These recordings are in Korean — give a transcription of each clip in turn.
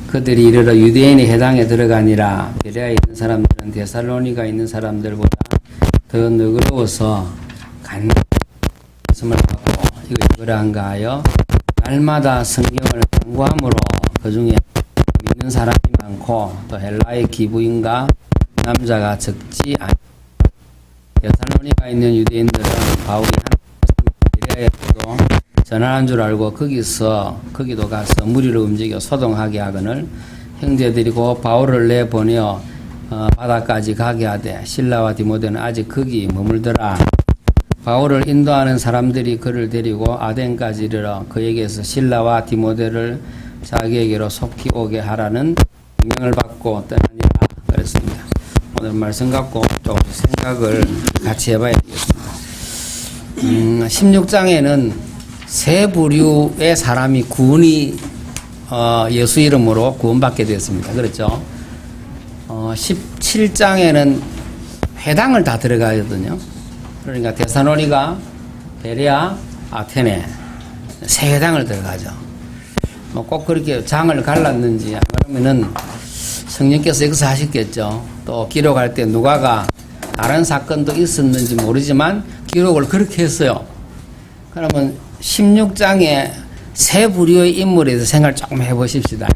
그들이 이르러 유대인의 해당에 들어가니라. 베레아에 있는 사람들은 데살로니가 있는 사람들보다 더 너그러워서 간섭을 받고 이거한가 하여 날마다 성경을 강구함으로 그 중에 믿는 사람이 많고 또 헬라의 기부인과 남자가 적지 않다. 데살로니가 있는 유대인들은 바울이 베레아에도 전환한 줄 알고 거기도 가서 무리를 움직여 소동하게 하거늘 형제들이 곧 바울을 내보내어 바다까지 가게 하되 실라와 디모데는 아직 거기 머물더라. 바울을 인도하는 사람들이 그를 데리고 아덴까지 이르러 그에게서 실라와 디모데를 자기에게로 속히 오게 하라는 명령을 받고 떠나니라 그랬습니다. 오늘 말씀 갖고 조금씩 생각을 같이 해봐야 되겠습니다. 16장에는 세 부류의 사람이 예수 이름으로 구원받게 되었습니다. 그렇죠? 17장에는 회당을 다 들어가거든요. 그러니까 데살로니가, 베레아, 아테네 세 회당을 들어가죠. 꼭 그렇게 장을 갈랐는지 그러면은 성령께서 여기서 하셨겠죠. 또 기록할 때 누가가 다른 사건도 있었는지 모르지만 기록을 그렇게 했어요. 그러면 16장에 세 부류의 인물에 대해서 생각을 조금 해보십시다.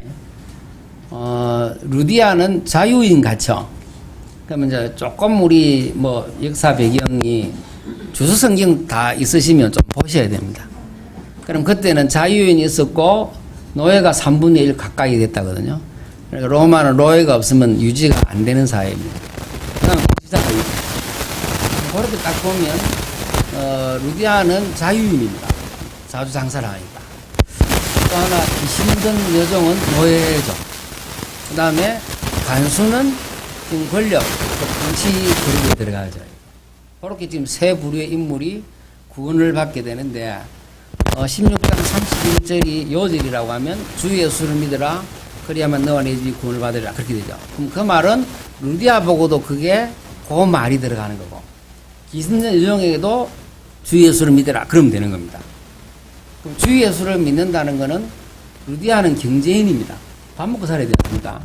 루디아는 자유인 같죠. 그러면 이제 조금 우리 역사 배경이 주수성경 다 있으시면 좀 보셔야 됩니다. 그럼 그때는 자유인이 있었고 노예가 3분의 1 가까이 됐다거든요. 그러니까 로마는 노예가 없으면 유지가 안 되는 사회입니다. 그다음에 그렇게 딱 보면 루디아는 자유인입니다. 자주 장사를 하니까. 또 하나 힘든 여종은 노예죠. 그 다음에 간수는 지금 권력, 정치 그룹에 들어가죠. 그렇게 지금 세 부류의 인물이 구원을 받게 되는데 16장 31절이 요절이라고 하면 주 예수를 믿으라 그리하면 너와 네 집이 구원을 받으리라 그렇게 되죠. 그럼 그 말은 루디아 보고도 그게 그 말이 들어가는 거고 기승전 여종에게도 주 예수를 믿으라 그러면 되는 겁니다. 그럼 주 예수를 믿는다는 것은 루디아는 경제인입니다. 밥 먹고 살아야 됩니다.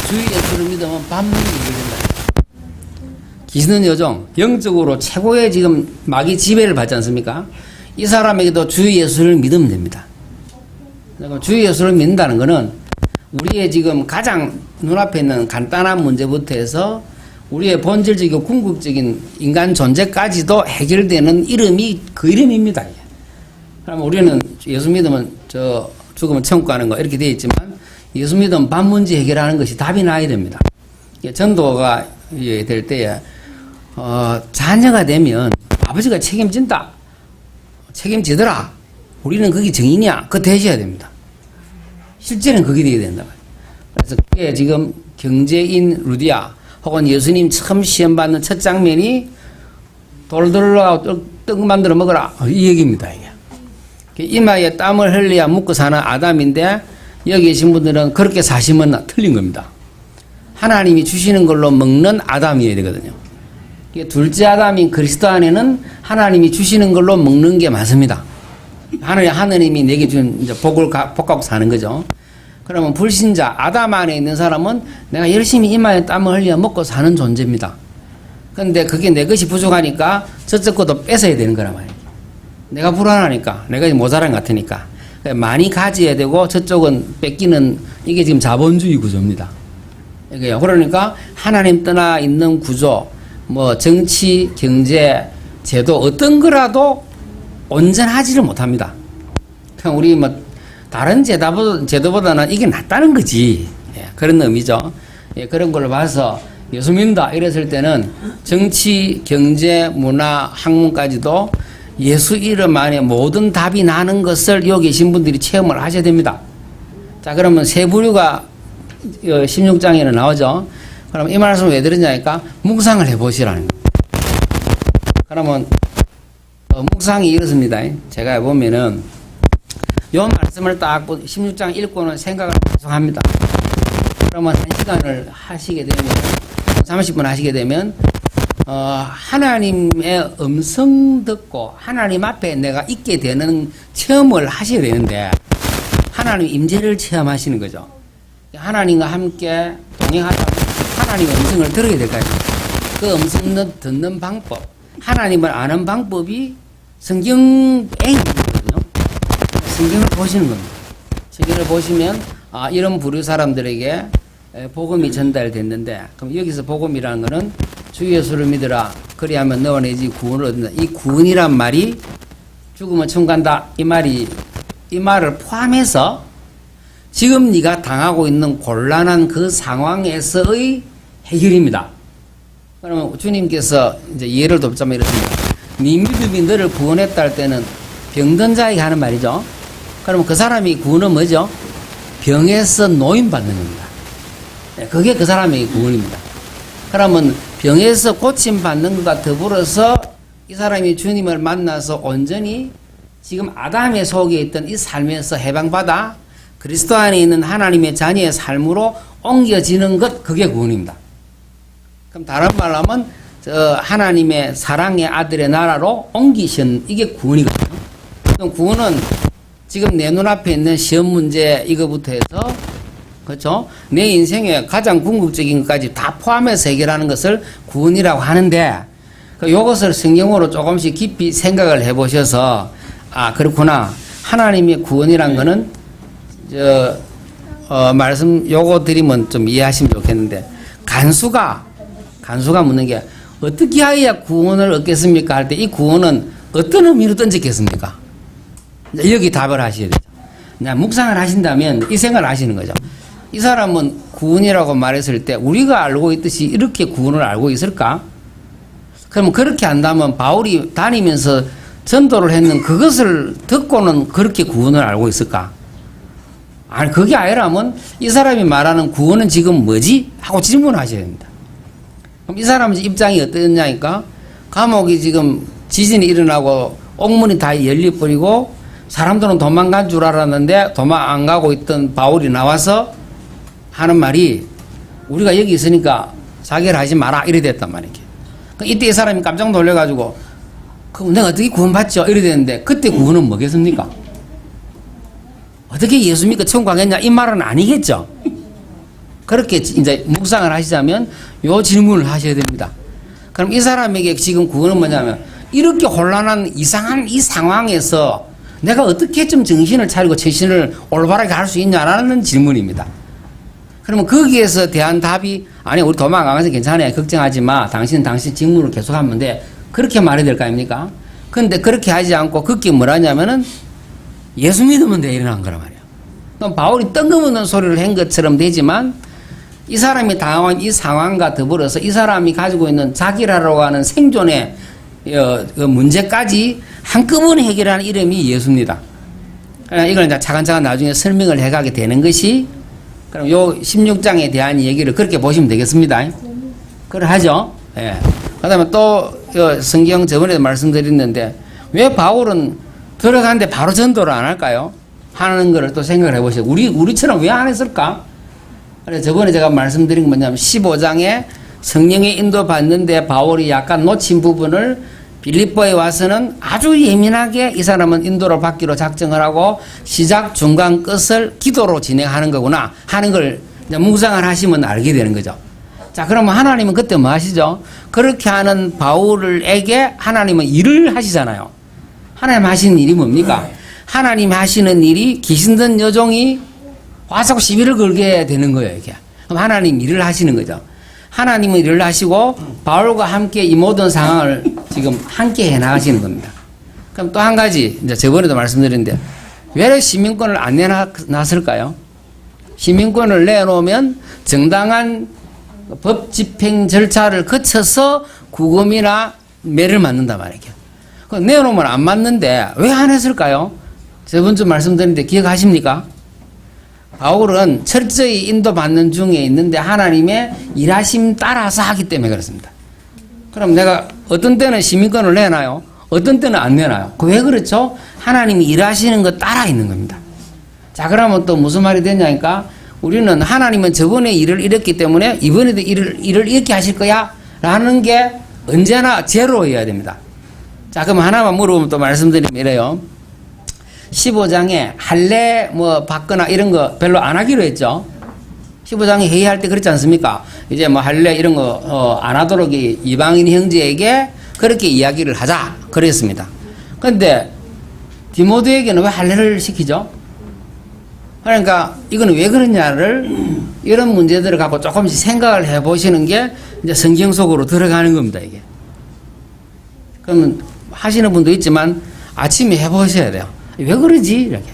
주 예수를 믿으면 밥 먹는 게 된다. 기승전 여종 영적으로 최고의 지금 마귀 지배를 받지 않습니까? 이 사람에게도 주 예수를 믿으면 됩니다. 그러니까 주 예수를 믿는다는 것은 우리의 지금 가장 눈앞에 있는 간단한 문제부터 해서 우리의 본질적이고 궁극적인 인간 존재까지도 해결되는 이름이 그 이름입니다. 그러면 우리는 예수 믿으면 죽으면 천국 가는 거 이렇게 되어 있지만 예수 믿으면 밥 문제 해결하는 것이 답이 나야 됩니다. 전도가 될 때에 자녀가 되면 아버지가 책임지더라. 우리는 그게 정인이야. 그거 되셔야 됩니다. 실제는 그게 돼야 된다. 그래서 그게 지금 경제인 루디아 혹은 예수님 처음 시험 받는 첫 장면이 돌돌라고 떡 만들어 먹어라. 이 얘기입니다. 이게. 이마에 땀을 흘려야 묵고 사는 아담인데 여기 계신 분들은 그렇게 사시면 틀린 겁니다. 하나님이 주시는 걸로 먹는 아담이어야 되거든요. 둘째 아담인 그리스도 안에는 하나님이 주시는 걸로 먹는 게 맞습니다. 하나님이 내게 준 이제 복을 복하고 사는 거죠. 그러면 불신자 아담 안에 있는 사람은 내가 열심히 이마에 땀을 흘려 먹고 사는 존재입니다. 그런데 그게 내 것이 부족하니까 저쪽 것도 뺏어야 되는 거란 말이에요. 내가 불안하니까 내가 모자란 것 같으니까 많이 가져야 되고 저쪽은 뺏기는 이게 지금 자본주의 구조입니다. 그러니까 하나님 떠나 있는 구조 정치, 경제, 제도 어떤 거라도 온전하지를 못합니다. 그냥 우리 다른 제도보다는 이게 낫다는 거지. 그런 의미죠. 그런 걸로 봐서 예수 믿는다 이랬을 때는 정치, 경제, 문화, 학문까지도 예수 이름 안에 모든 답이 나는 것을 여기 계신 분들이 체험을 하셔야 됩니다. 자, 그러면 세 부류가 16장에는 나오죠. 그럼 이 말씀을 왜 드렸냐니까 묵상을 해보시라는 거예요. 그러면 묵상이 이렇습니다. 제가 해보면은 요 말씀을 딱 16장 읽고는 생각을 계속 합니다. 그러면 1시간을 하시게 되면 30분 하시게 되면 하나님의 음성 듣고 하나님 앞에 내가 있게 되는 체험을 하셔야 되는데 하나님 임재를 체험하시는 거죠. 하나님과 함께 동행하다 하나님의 음성을 들어야 될까요? 그 음성을 듣는 방법, 하나님을 아는 방법이 성경 A거든요. 성경을 보시는 겁니다. 성경을 보시면 이런 부류 사람들에게 복음이 전달됐는데, 그럼 여기서 복음이라는 것은 주 예수를 믿으라 그리하면 너와 내 집 구원을 얻는다. 이 구원이란 말이 죽으면 천국 간다 이 말을 포함해서 지금 네가 당하고 있는 곤란한 그 상황에서의 해결입니다. 그러면 주님께서 이제 예를 돕자면 이렇습니다. 네 믿음이 너를 구원했다 할 때는 병든 자에게 하는 말이죠. 그러면 그 사람이 구원은 뭐죠? 병에서 노임받는 겁니다. 그게 그 사람의 구원입니다. 그러면 병에서 고침받는 것과 더불어서 이 사람이 주님을 만나서 온전히 지금 아담의 속에 있던 이 삶에서 해방받아 그리스도 안에 있는 하나님의 자녀의 삶으로 옮겨지는 것, 그게 구원입니다. 그럼 다른 말로 하면 하나님의 사랑의 아들의 나라로 옮기신, 이게 구원이거든요. 그럼 구원은 지금 내 눈앞에 있는 시험 문제 이거부터 해서, 그렇죠? 내 인생의 가장 궁극적인 것까지 다 포함해서 해결하는 것을 구원이라고 하는데, 이것을 성경으로 조금씩 깊이 생각을 해보셔서 그렇구나. 하나님의 구원이란 거는 말씀 요거 드리면 좀 이해하시면 좋겠는데, 간수가 묻는 게 어떻게 하여야 구원을 얻겠습니까? 할 때 이 구원은 어떤 의미로 던졌겠습니까? 여기 답을 하셔야 되죠. 묵상을 하신다면 이 생각을 하시는 거죠. 이 사람은 구원이라고 말했을 때 우리가 알고 있듯이 이렇게 구원을 알고 있을까? 그러면 그렇게 안다면 바울이 다니면서 전도를 했는 그것을 듣고는 그렇게 구원을 알고 있을까? 아니, 그게 아니라면 이 사람이 말하는 구원은 지금 뭐지? 하고 질문하셔야 됩니다. 그럼 이 사람의 입장이 어떠냐니까, 감옥이 지금 지진이 일어나고 옥문이 다 열려버리고 사람들은 도망간 줄 알았는데 도망 안 가고 있던 바울이 나와서 하는 말이, 우리가 여기 있으니까 자결 하지 마라, 이래 됐단 말이에요. 이때 이 사람이 깜짝 놀래가지고, 그럼 내가 어떻게 구원받죠? 이래 됐는데, 그때 구원은 뭐겠습니까? 어떻게 예수 믿고 천국 가겠냐? 이 말은 아니겠죠? 그렇게 이제 묵상을 하시자면 요 질문을 하셔야 됩니다. 그럼 이 사람에게 지금 구원은 뭐냐면, 이렇게 혼란한 이상한 이 상황에서 내가 어떻게 좀 정신을 차리고 처신을 올바르게 할 수 있냐라는 질문입니다. 그러면 거기에서 대한 답이, 아니 우리 도망 안 가서 괜찮아요, 걱정하지 마, 당신은 당신 직무를 계속하면 돼, 그렇게 말해야 될 거 아닙니까? 근데 그렇게 하지 않고 그게 뭐라냐면은 예수 믿으면 돼, 이러는 거란 말이에요. 그럼 바울이 뜬금없는 소리를 한 것처럼 되지만, 이 사람이 당한 이 상황과 더불어서 이 사람이 가지고 있는 자기라고 하는 생존의 그 문제까지 한꺼번에 해결하는 이름이 예수입니다. 이걸 이제 차근차근 나중에 설명을 해가게 되는 것이, 그럼 요 16장에 대한 얘기를 그렇게 보시면 되겠습니다. 그걸 하죠. 예. 그 다음에 또 성경 저번에도 말씀드렸는데, 왜 바울은 들어가는데 바로 전도를 안 할까요? 하는 거를 또 생각을 해보세요. 우리처럼 왜 안 했을까? 그래서 저번에 제가 말씀드린 건 뭐냐면, 15장에 성령의 인도 받는데 바울이 약간 놓친 부분을 빌립보에 와서는 아주 예민하게 이 사람은 인도를 받기로 작정을 하고 시작, 중간, 끝을 기도로 진행하는 거구나 하는 걸 이제 묵상을 하시면 알게 되는 거죠. 자, 그러면 하나님은 그때 뭐 하시죠? 그렇게 하는 바울에게 하나님은 일을 하시잖아요. 하나님 하시는 일이 뭡니까? 하나님 하시는 일이 귀신든 여종이 와서 시비를 걸게 되는 거예요, 이게. 그럼 하나님 일을 하시는 거죠. 하나님은 일을 하시고 바울과 함께 이 모든 상황을 지금 함께 해 나가시는 겁니다. 그럼 또 한 가지, 이제 저번에도 말씀드렸는데, 왜 시민권을 안 내놨을까요? 시민권을 내놓으면 정당한 법 집행 절차를 거쳐서 구금이나 매를 맞는단 말이에요. 내놓으면 안 맞는데 왜 안 했을까요? 저번 주 말씀드렸는데 기억하십니까? 바울은 철저히 인도받는 중에 있는데 하나님의 일하심 따라서 하기 때문에 그렇습니다. 그럼 내가 어떤 때는 시민권을 내놔요, 어떤 때는 안 내놔요. 왜 그렇죠? 하나님이 일하시는 거 따라 있는 겁니다. 자, 그러면 또 무슨 말이 되냐니까, 우리는 하나님은 저번에 일을 이뤘기 때문에 이번에도 일을 이렇게 하실 거야 라는 게 언제나 제로여야 됩니다. 자, 그럼 하나만 물어보면 또 말씀드리면 이래요. 15장에 할례 받거나 이런 거 별로 안 하기로 했죠. 15장에 회의할 때 그렇지 않습니까? 이제 뭐 할례 이런 거 안 하도록 이방인 형제에게 그렇게 이야기를 하자 그랬습니다. 그런데 디모데에게는 왜 할례를 시키죠? 그러니까 이거는 왜 그러냐를 이런 문제들을 갖고 조금씩 생각을 해보시는 게 이제 성경 속으로 들어가는 겁니다. 이게. 그러면 하시는 분도 있지만 아침에 해보셔야 돼요. 왜 그러지? 이렇게.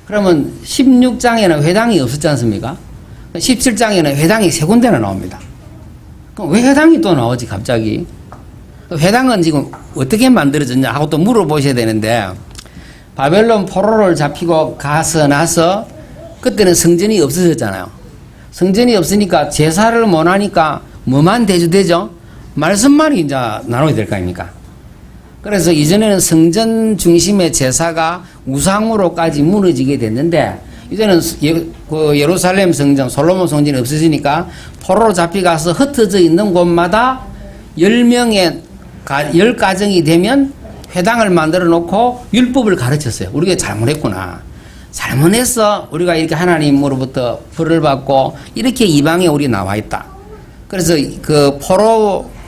그러면 16장에는 회당이 없었지 않습니까? 17장에는 회당이 3군데나 나옵니다. 그럼 왜 회당이 또 나오지 갑자기? 회당은 지금 어떻게 만들어졌냐 하고 또 물어보셔야 되는데 바벨론 포로를 잡히고 가서 나서 그때는 성전이 없어졌잖아요. 성전이 없으니까 제사를 못 하니까 뭐만 대주되죠? 말씀만 이제 나눠야 될 거 아닙니까? 그래서 이전에는 성전 중심의 제사가 우상으로까지 무너지게 됐는데 이제는 예루살렘 성전, 솔로몬 성전이 없어지니까 포로로 잡혀가서 흩어져 있는 곳마다 10가정이 되면 회당을 만들어 놓고 율법을 가르쳤어요. 우리가 잘못했구나. 잘못했어. 우리가 이렇게 하나님으로부터 벌을 받고 이렇게 이방에 우리 나와 있다. 그래서 그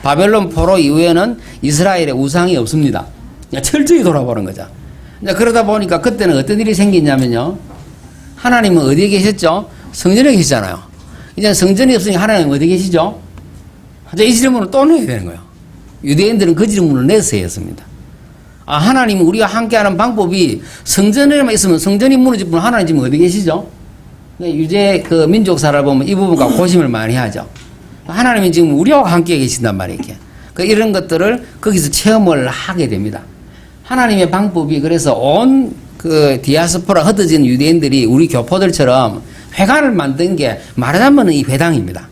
바벨론 포로 이후에는 이스라엘에 우상이 없습니다. 그냥 철저히 돌아보는 거죠. 그러다 보니까 그때는 어떤 일이 생겼냐면요. 하나님은 어디에 계셨죠? 성전에 계시잖아요. 이제 성전이 없으니까 하나님은 어디 계시죠? 이 질문을 또 내야 되는 거예요. 유대인들은 그 질문을 냈어야 했습니다. 하나님은 우리가 함께하는 방법이 성전에만 있으면 성전이 무너지면 하나님 지금 어디 계시죠? 유대 그 민족사를 보면 이 부분과 고심을 많이 하죠. 하나님이 지금 우리와 함께 계신단 말이에요. 이런 것들을 거기서 체험을 하게 됩니다. 하나님의 방법이 그래서 온 그 디아스포라 흩어진 유대인들이 우리 교포들처럼 회관을 만든 게 말하자면 이 회당입니다.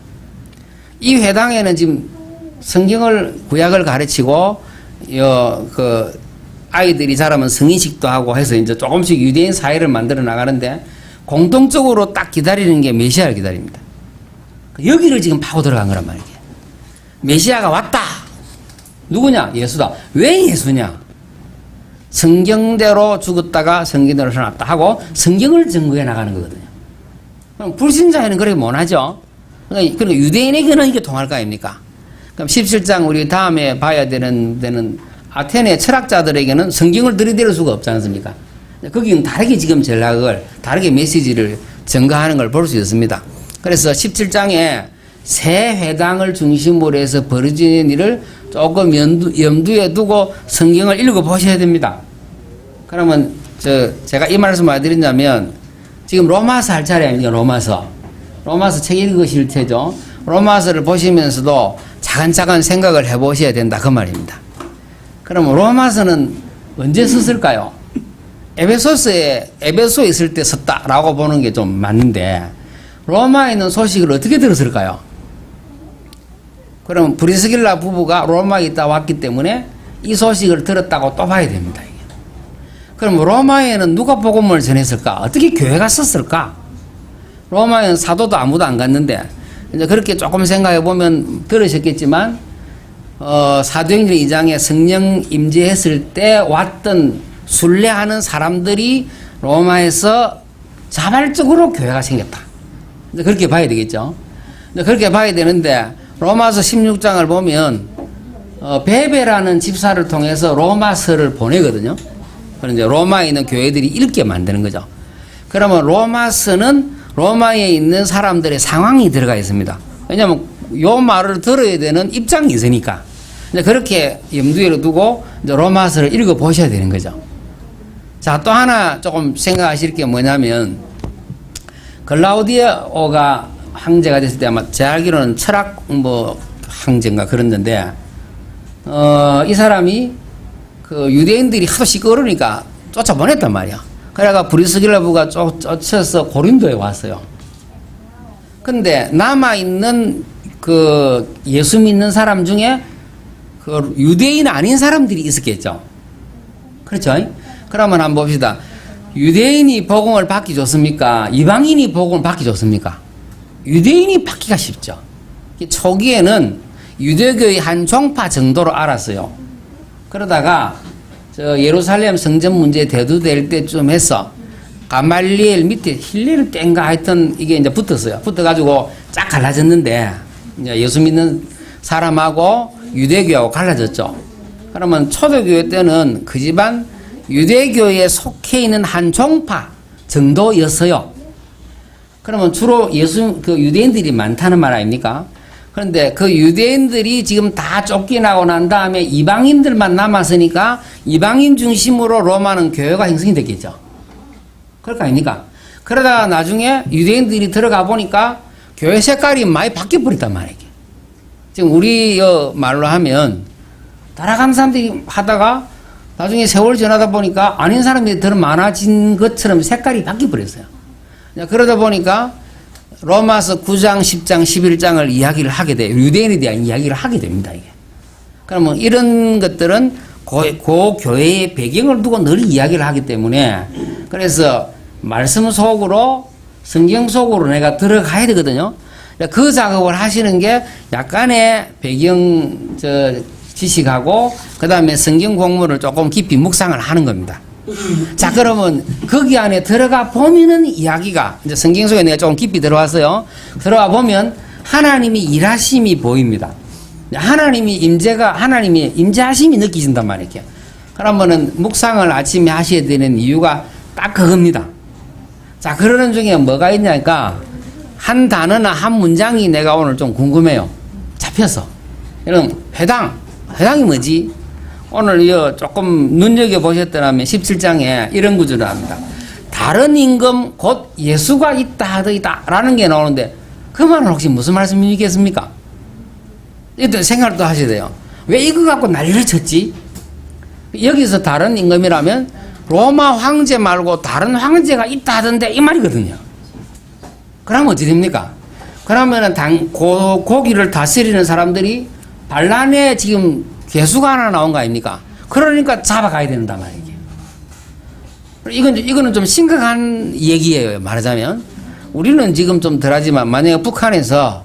이 회당에는 지금 성경을 구약을 가르치고 그 아이들이 자라면 성인식도 하고 해서 이제 조금씩 유대인 사회를 만들어 나가는데 공통적으로 딱 기다리는 게 메시아를 기다립니다. 여기를 지금 파고 들어간 거란 말이에요. 메시아가 왔다. 누구냐? 예수다. 왜 예수냐? 성경대로 죽었다가 성경대로 살아났다 하고 성경을 증거해 나가는 거거든요. 그럼 불신자에는 그렇게 못하죠. 그러니까 유대인에게는 이게 통할 거 아닙니까? 그럼 17장 우리 다음에 봐야 되는 데는 아테네 철학자들에게는 성경을 들이댈 수가 없지 않습니까? 거기는 다르게 지금 전략을, 다르게 메시지를 증거하는 걸 볼 수 있습니다. 그래서 17장에 새 회당을 중심으로 해서 벌어지는 일을 조금 염두에 두고 성경을 읽어보셔야 됩니다. 그러면 제가 이 말씀을 드리냐면 지금 로마서 할 차례 아닙니까? 로마서 책 읽으실 테죠. 로마서를 보시면서도 차근차근 생각을 해보셔야 된다 그 말입니다. 그럼 로마서는 언제 썼을까요? 에베소에 있을 때 썼다라고 보는 게 좀 맞는데 로마에 있는 소식을 어떻게 들었을까요? 그럼 브리스길라 부부가 로마에 있다 왔기 때문에 이 소식을 들었다고 또 봐야 됩니다. 이게. 그럼 로마에는 누가 복음을 전했을까? 어떻게 교회가 썼을까? 로마에는 사도도 아무도 안 갔는데 이제 그렇게 조금 생각해 보면 들으셨겠지만 사도행전 2장에 성령 임재했을 때 왔던 순례하는 사람들이 로마에서 자발적으로 교회가 생겼다. 이제 그렇게 봐야 되겠죠. 이제 그렇게 봐야 되는데 로마서 16장을 보면 베베라는 집사를 통해서 로마서를 보내거든요. 그런데 로마에 있는 교회들이 읽게 만드는 거죠. 그러면 로마서는 로마에 있는 사람들의 상황이 들어가 있습니다. 왜냐하면 요 말을 들어야 되는 입장이 있으니까. 이제 그렇게 염두에 두고 이제 로마서를 읽어 보셔야 되는 거죠. 자, 또 하나 조금 생각하실 게 뭐냐면 글라우디오가 황제가 됐을 때 아마 제 알기로는 철학 황제인가 그랬는데 이 사람이 그 유대인들이 하도 시끄러우니까 쫓아보냈단 말이야. 그래가 브리스길라부가 쫓아서 고린도에 왔어요. 근데 남아있는 그 예수 믿는 사람 중에 그 유대인 아닌 사람들이 있었겠죠. 그렇죠? 그러면 한번 봅시다. 유대인이 복음을 받기 좋습니까? 이방인이 복음을 받기 좋습니까? 유대인이 받기가 쉽죠. 초기에는 유대교의 한 종파 정도로 알았어요. 그러다가 예루살렘 성전 문제 대두될 때쯤 해서 가말리엘 밑에 힐레를 땡가 하여튼 이게 이제 붙었어요. 붙어가지고 쫙 갈라졌는데 이제 예수 믿는 사람하고 유대교하고 갈라졌죠. 그러면 초대교회 때는 그 집안 유대교에 속해 있는 한 종파 정도였어요. 그러면 주로 그 유대인들이 많다는 말 아닙니까? 그런데 그 유대인들이 지금 다 쫓겨나고 난 다음에 이방인들만 남았으니까 이방인 중심으로 로마는 교회가 형성이 됐겠죠. 그럴 거 아닙니까? 그러다가 나중에 유대인들이 들어가 보니까 교회 색깔이 많이 바뀌어 버렸단 말이에요. 지금 우리 말로 하면 따라가는 사람들이 하다가 나중에 세월 지나다 보니까 아닌 사람들이 더 많아진 것처럼 색깔이 바뀌어 버렸어요. 그러다 보니까 로마서 9장, 10장, 11장을 이야기를 하게 돼요. 유대인에 대한 이야기를 하게 됩니다. 이게. 그러면 이런 것들은 그 교회의 배경을 두고 늘 이야기를 하기 때문에 그래서 말씀 속으로 성경 속으로 내가 들어가야 되거든요. 그 작업을 하시는 게 약간의 배경 지식하고 그 다음에 성경 공부를 조금 깊이 묵상을 하는 겁니다. 자, 그러면 거기 안에 들어가 보면은 이야기가 이제 성경 속에 내가 조금 깊이 들어왔어요. 들어가 보면 하나님이 일하심이 보입니다. 하나님이 임재하심이 느끼진단 말이에요. 그러면은 묵상을 아침에 하셔야 되는 이유가 딱 그겁니다. 자, 그러는 중에 뭐가 있냐니까 한 단어나 한 문장이 내가 오늘 좀 궁금해요. 잡혀서. 이런 회당이 뭐지? 오늘 조금 눈여겨보셨더라면 17장에 이런 구절을 합니다. 다른 임금 곧 예수가 있다 하더이다 라는 게 나오는데 그 말은 혹시 무슨 말씀이겠습니까? 이것도 생각도 하셔야 돼요. 왜 이거 갖고 난리를 쳤지? 여기서 다른 임금이라면 로마 황제 말고 다른 황제가 있다 하던데 이 말이거든요. 그러면 어찌 됩니까? 그러면은 고기를 다스리는 사람들이 반란에 지금 괴수가 하나 나온 거 아닙니까? 그러니까 잡아가야 된단 말이에요. 이거는 좀 심각한 얘기예요. 말하자면 우리는 지금 좀 덜하지만 만약에 북한에서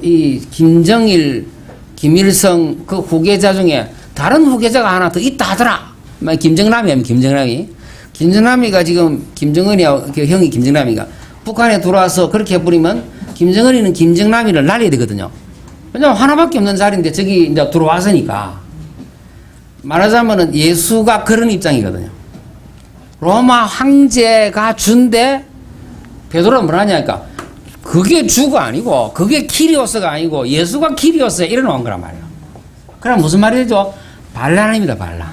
이 김정일, 김일성 그 후계자 중에 다른 후계자가 하나 더 있다 하더라. 김정남이가 지금 김정은이하고 그 형이 김정남이가 북한에 들어와서 그렇게 해버리면 김정은이는 김정남이를 날려야 되거든요. 왜냐면 하나밖에 없는 자리인데 저기 이제 들어왔으니까. 말하자면은 예수가 그런 입장이거든요. 로마 황제가 준데 베드로는 뭐라냐니까 그게 주가 아니고 그게 키리오스가 아니고 예수가 키리오스에 이래놓은 거란 말이에요. 그럼 무슨 말이죠? 반란입니다. 반란.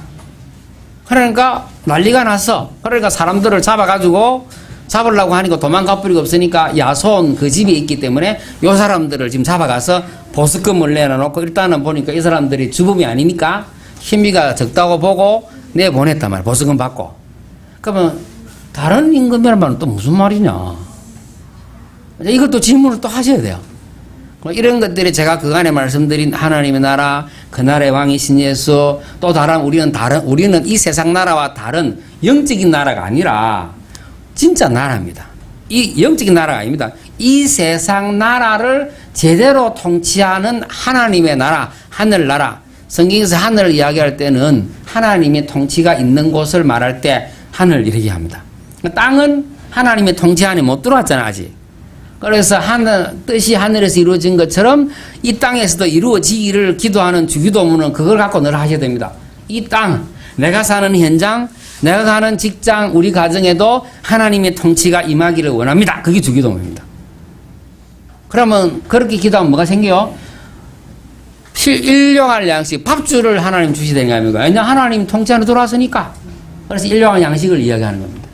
그러니까 난리가 났어. 그러니까 사람들을 잡으려고 하니까 도망갈 뿌리가 없으니까 야손 그 집에 있기 때문에 요 사람들을 지금 잡아가서 보석금을 내놔놓고 일단은 보니까 이 사람들이 주범이 아니니까 힘비가 적다고 보고 내보냈단 말이야. 보석금 받고. 그러면 다른 임금이란 말은 또 무슨 말이냐. 이것도 질문을 또 하셔야 돼요. 이런 것들이 제가 그간에 말씀드린 하나님의 나라, 그 나라의 왕이신 예수, 또 우리는 이 세상 나라와 다른 영적인 나라가 아니라 진짜 나라입니다. 이 영적인 나라가 아닙니다. 이 세상 나라를 제대로 통치하는 하나님의 나라, 하늘나라. 성경에서 하늘을 이야기할 때는 하나님의 통치가 있는 곳을 말할 때 하늘 이렇게 합니다. 땅은 하나님의 통치 안에 못 들어왔잖아, 아직. 그래서 뜻이 하늘에서 이루어진 것처럼 이 땅에서도 이루어지기를 기도하는 주기도문은 그걸 갖고 늘 하셔야 됩니다. 이 땅, 내가 사는 현장, 내가 가는 직장, 우리 가정에도 하나님의 통치가 임하기를 원합니다. 그게 주기도문입니다. 그러면 그렇게 기도하면 뭐가 생겨요? 일용할 양식, 밥줄을 하나님 주시야 되는 거 아닙니까? 왜냐하면 하나님 통치 안에 들어왔으니까. 그래서 일용할 양식을 이야기하는 겁니다.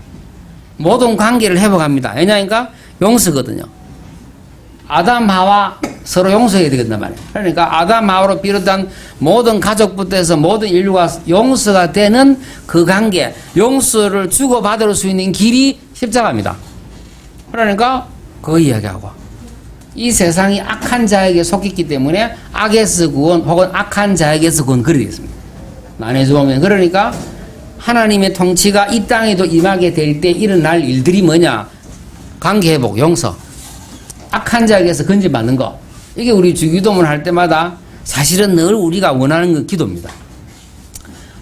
모든 관계를 회복합니다. 왜냐하니까 용서거든요. 아담, 하와 서로 용서해야 되겠단 말이에요. 그러니까 아담, 하와로 비롯한 모든 가족부터 해서 모든 인류가 용서가 되는 그 관계, 용서를 주고받을 수 있는 길이 십자가입니다. 그러니까 그거 이야기하고 이 세상이 악한 자에게 속했기 때문에 악에서 구원 혹은 악한 자에게서 구원 그리 되겠습니다. 나눠서 보면 그러니까 하나님의 통치가 이 땅에도 임하게 될 때 일어날 일들이 뭐냐? 관계회복, 용서. 악한 자에게서 건져받는 거. 이게 우리 주기도문 할 때마다 사실은 늘 우리가 원하는 건 기도입니다.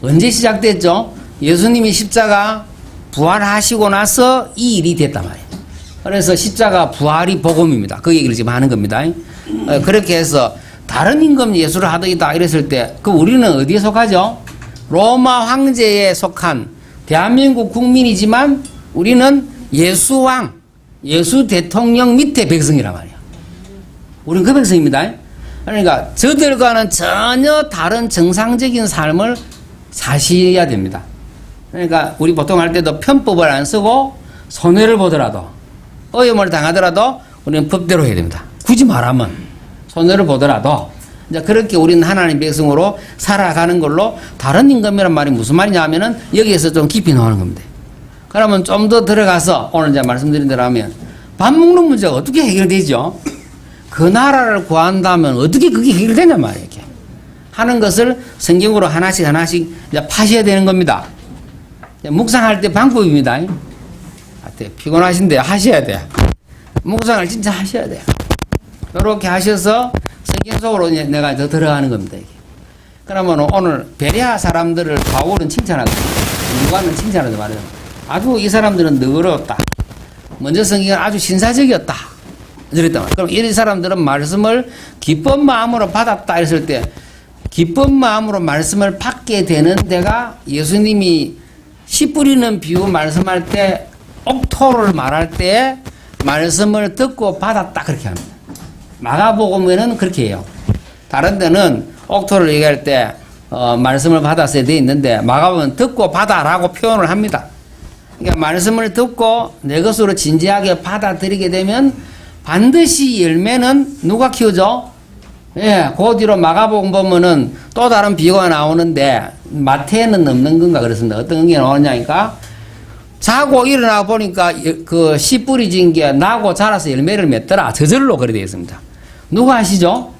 언제 시작됐죠? 예수님이 십자가 부활하시고 나서 이 일이 됐단 말이에요. 그래서 십자가 부활이 복음입니다. 그 얘기를 지금 하는 겁니다. 그렇게 해서 다른 임금 예수를 하더이다 이랬을 때 그 우리는 어디에 속하죠? 로마 황제에 속한 대한민국 국민이지만 우리는 예수 왕, 예수 대통령 밑에 백성이란 말이에요. 우리는 그 백성입니다. 그러니까 저들과는 전혀 다른 정상적인 삶을 사셔야 됩니다. 그러니까 우리 보통 할 때도 편법을 안 쓰고 손해를 보더라도 어려움을 당하더라도 우리는 법대로 해야 됩니다. 굳이 말하면 손해를 보더라도 이제 그렇게 우리는 하나님 백성으로 살아가는 걸로 다른 임금이란 말이 무슨 말이냐 하면은 여기에서 좀 깊이 나오는 겁니다. 그러면 좀 더 들어가서 오늘 이제 말씀드린 대로 하면 밥 먹는 문제가 어떻게 해결되죠? 그 나라를 구한다면 어떻게 그게 해결되냐 말이에요. 이렇게 하는 것을 성경으로 하나씩 하나씩 이제 파셔야 되는 겁니다. 묵상할 때 방법입니다. 피곤하신데 하셔야 돼요. 묵상을 진짜 하셔야 돼요. 이렇게 하셔서 성경 속으로 내가 더 들어가는 겁니다. 이게. 그러면 오늘 베레아 사람들을 바울은 칭찬하거든요. 누가는 칭찬하지 말아요. 아주 이 사람들은 너그러웠다. 먼저 성경은 아주 신사적이었다. 이랬단 말이에요. 그럼 이 사람들은 말씀을 기쁜 마음으로 받았다 했을 때 기쁜 마음으로 말씀을 받게 되는 데가 예수님이 씨 뿌리는 비유 말씀할 때 옥토를 말할 때 말씀을 듣고 받았다 그렇게 합니다. 마가복음에는 그렇게 해요. 다른 데는 옥토를 얘기할 때 말씀을 받았어야 돼 있는데 마가복음은 듣고 받아라고 표현을 합니다. 그러니까 말씀을 듣고 내 것으로 진지하게 받아들이게 되면 반드시 열매는 누가 키우죠? 예, 그 뒤로 마가복음 보면은 또 다른 비유가 나오는데 마태에는 없는 건가 그렇습니다. 어떤 게 나오냐니까 자고 일어나 보니까 그 씨 뿌리진 게 나고 자라서 열매를 맺더라. 저절로 그래 되어 있습니다. 누가 하시죠?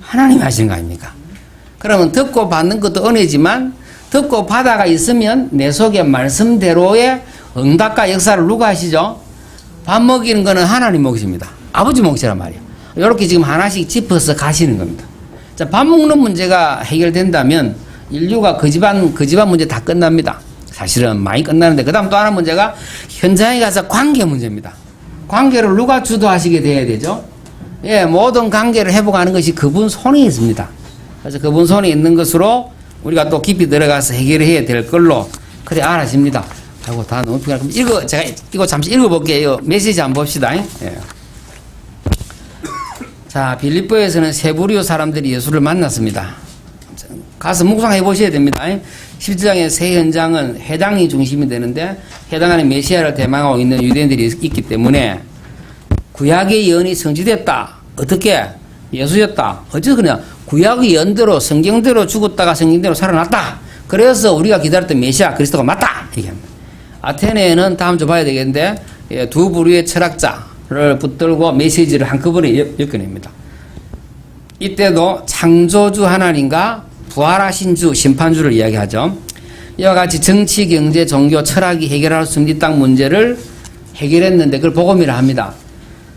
하나님이 하시는 거 아닙니까? 그러면 듣고 받는 것도 은혜지만 듣고 받아가 있으면 내 속에 말씀대로의 응답과 역사를 누가 하시죠? 밥 먹이는 거는 하나님 먹이십니다. 아버지 먹이시란 말이에요. 이렇게 지금 하나씩 짚어서 가시는 겁니다. 자, 밥 먹는 문제가 해결된다면 인류가 그 집안 문제 다 끝납니다. 사실은 많이 끝나는데 그 다음 또 하나 문제가 현장에 가서 관계 문제입니다. 관계를 누가 주도하시게 돼야 되죠? 예, 모든 관계를 회복하는 것이 그분 손에 있습니다. 그래서 그분 손에 있는 것으로 우리가 또 깊이 들어가서 해결해야 될 걸로 그래 알아집니다. 아이고 다 너무 피곤해. 제가 이거 잠시 읽어볼게요. 메시지 한번 봅시다. 예. 자, 빌립보에서는 세부리오 사람들이 예수를 만났습니다. 가서 묵상해 보셔야 됩니다. 17장의 세 현장은 해당이 중심이 되는데 해당 안에 메시아를 대망하고 있는 유대인들이 있기 때문에 구약의 예언이 성취됐다. 어떻게? 예수였다. 어째서 그냥 구약의 예언대로 성경대로 죽었다가 성경대로 살아났다. 그래서 우리가 기다렸던 메시아 그리스도가 맞다. 얘기합니다. 아테네에는 다음 주 봐야 되겠는데 두 부류의 철학자를 붙들고 메시지를 한꺼번에 엮어냅니다. 이때도 창조주 하나님과 부활하신 주, 심판주를 이야기하죠. 이와 같이 정치, 경제, 종교, 철학이 해결할 수 있는 이 땅 문제를 해결했는데 그걸 복음이라 합니다.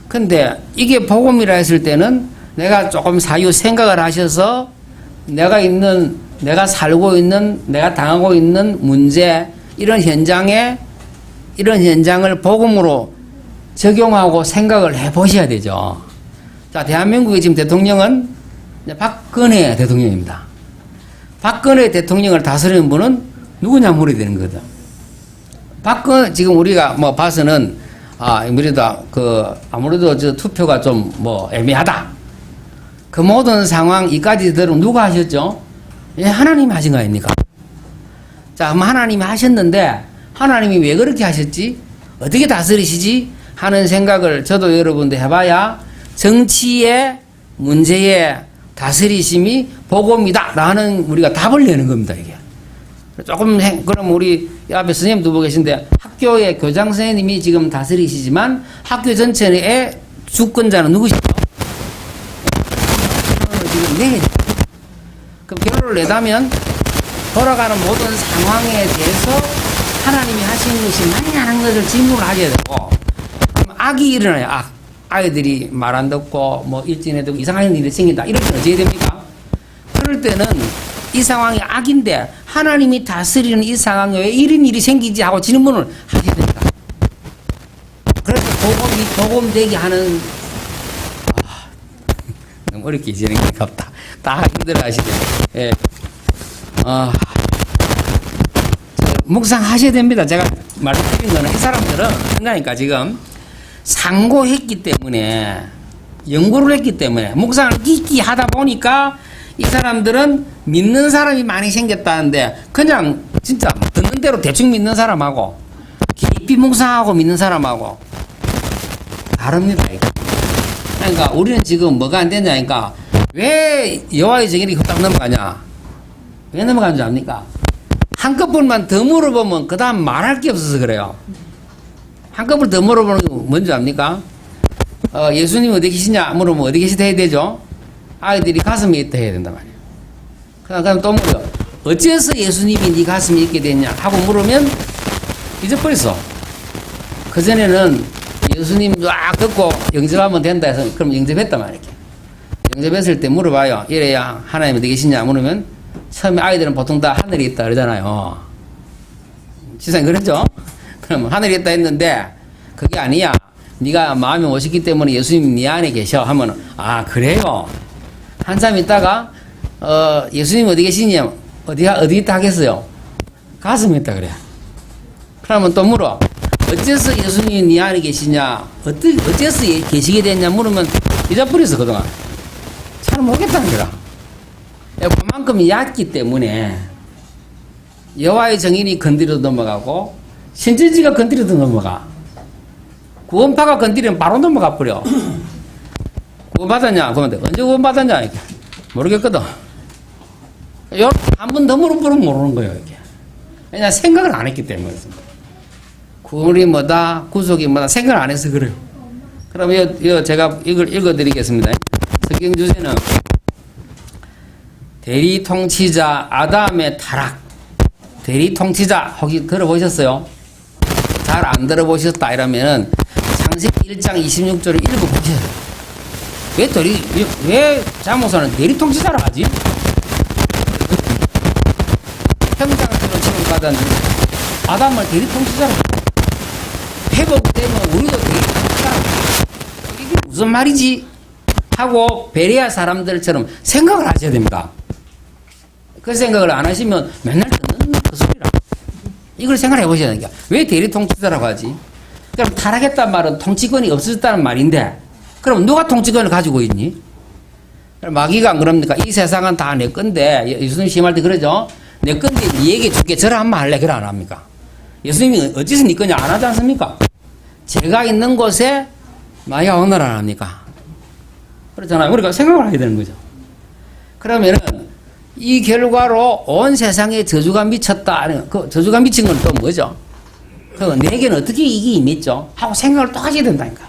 근데 이게 복음이라 했을 때는 내가 조금 사유 생각을 하셔서 내가 살고 있는, 내가 당하고 있는 문제, 이런 현장을 복음으로 적용하고 생각을 해 보셔야 되죠. 자, 대한민국의 지금 대통령은 박근혜 대통령입니다. 박근혜 대통령을 다스리는 분은 누구냐 물어야 되는 거거든. 지금 우리가 뭐 봐서는, 아무래도 저 투표가 좀 애매하다. 그 모든 상황, 이까지 들은 누가 하셨죠? 예, 하나님이 하신 거 아닙니까? 자, 하나님이 하셨는데, 하나님이 왜 그렇게 하셨지? 어떻게 다스리시지? 하는 생각을 저도 여러분도 해봐야 정치의 문제에 다스리심이 복음이다 라는 우리가 답을 내는 겁니다. 이게 그럼 우리 앞에 선생님 두 분 계신데 학교의 교장 선생님이 지금 다스리시지만 학교 전체의 주권자는 누구시죠? 지금 그럼 결론을 내다면 돌아가는 모든 상황에 대해서 하나님이 하신 것이 맞냐는 것을 질문을 하게 되고 그럼 악이 일어나요. 아이들이 말 안 듣고 일진해도 이상한 일이 생긴다. 이럴 때는 어떻게 됩니까? 그럴 때는 이 상황이 악인데 하나님이 다스리는 이 상황에 왜 이런 일이 생기지 하고 질문을 하게 됩니다. 그래서 도움되게 하는 너무 어렵게 진행이 없다. 다 힘들어 하시죠. 예. 묵상하셔야 됩니다. 제가 말씀드린 거는 이 사람들은 그러니까 지금 상고했기 때문에 연구를 했기 때문에 묵상을 깊이 하다 보니까 이 사람들은 믿는 사람이 많이 생겼다는데 그냥 진짜 듣는 대로 대충 믿는 사람하고 깊이 묵상하고 믿는 사람하고 다릅니다. 그러니까 우리는 지금 뭐가 안 되냐니까 왜 여호와의 정의를 딱 넘어가냐? 왜 넘어가는 줄 압니까? 한꺼번만 더 물어보면 그 다음 말할 게 없어서 그래요. 한꺼번에 더 물어보는 게 뭔지 압니까? 예수님 어디 계시냐 물으면 어디 계시다 해야 되죠. 아이들이 가슴에 있다 해야 된단 말이에요. 그럼 또 물어요. 어째서 예수님이 네 가슴에 있게 됐냐 하고 물으면 잊어버렸어. 그전에는 예수님 쫙 듣고 영접하면 된다 해서 그럼 영접했단 말이에요. 영접했을 때 물어봐요. 이래야 하나님 어디 계시냐 물으면 처음에 아이들은 보통 다 하늘에 있다 그러잖아요. 지상이 그랬죠? 그럼 하늘에 있다 했는데 그게 아니야. 네가 마음이 오셨기 때문에 예수님이 네 안에 계셔 하면 아 그래요? 한참 있다가 예수님 어디 계시냐 어디 있다 하겠어요? 가슴에 있다 그래. 그러면 또 물어. 어째서 예수님이 네 안에 계시냐 어째서 계시게 됐냐 물으면 잊어버렸어 그동안. 잘 모르겠다는 거라. 그만큼 얕기 때문에 여호와의 정인이 건드려도 넘어가고 신천지가 건드려도 넘어가. 구원파가 건드리면 바로 넘어가 버려. 구원받았냐? 그러면 언제 구원받았냐? 이렇게. 모르겠거든. 한 번 더 물어보면 모르는 거예요. 이렇게. 왜냐 생각을 안 했기 때문에 그렇습니다. 구원이 뭐다, 구속이 뭐다 생각을 안 해서 그래요. 그럼 제가 이걸 읽어드리겠습니다. 성경 주제는 대리통치자 아담의 타락. 대리통치자 혹시 들어보셨어요? 잘 안 들어보셨다 이러면은 창세기 1장 26절을 읽어보세요. 왜 자모사는 대리통치자라 하지? 평장처럼 지금받은 아담을 대리통치자라 회복되면 우리도 대리통치자라 이게 무슨 말이지? 하고 베레아 사람들처럼 생각을 하셔야 됩니다. 그 생각을 안 하시면 맨날 듣는 그 소리라. 이걸 생각해 보셔야 됩니다. 왜 대리통치자라고 하지? 그럼 타락했단 말은 통치권이 없어졌다는 말인데 그럼 누가 통치권을 가지고 있니? 마귀가 안 그럽니까? 이 세상은 다 내 건데 예수님 시험할 때 그러죠? 내 건데 니에게 줄게 저라 한번 할래? 그래 안 합니까? 예수님이 어째서 니 거냐 안 하지 않습니까? 제가 있는 곳에 마귀가 오늘 안 합니까? 그렇잖아요. 우리가 생각을 하게 되는 거죠. 그러면은 이 결과로 온 세상에 저주가 미쳤다. 그 저주가 미친 건 또 뭐죠? 내게는 어떻게 이게 임했죠? 하고 생각을 또 하게 된다니까.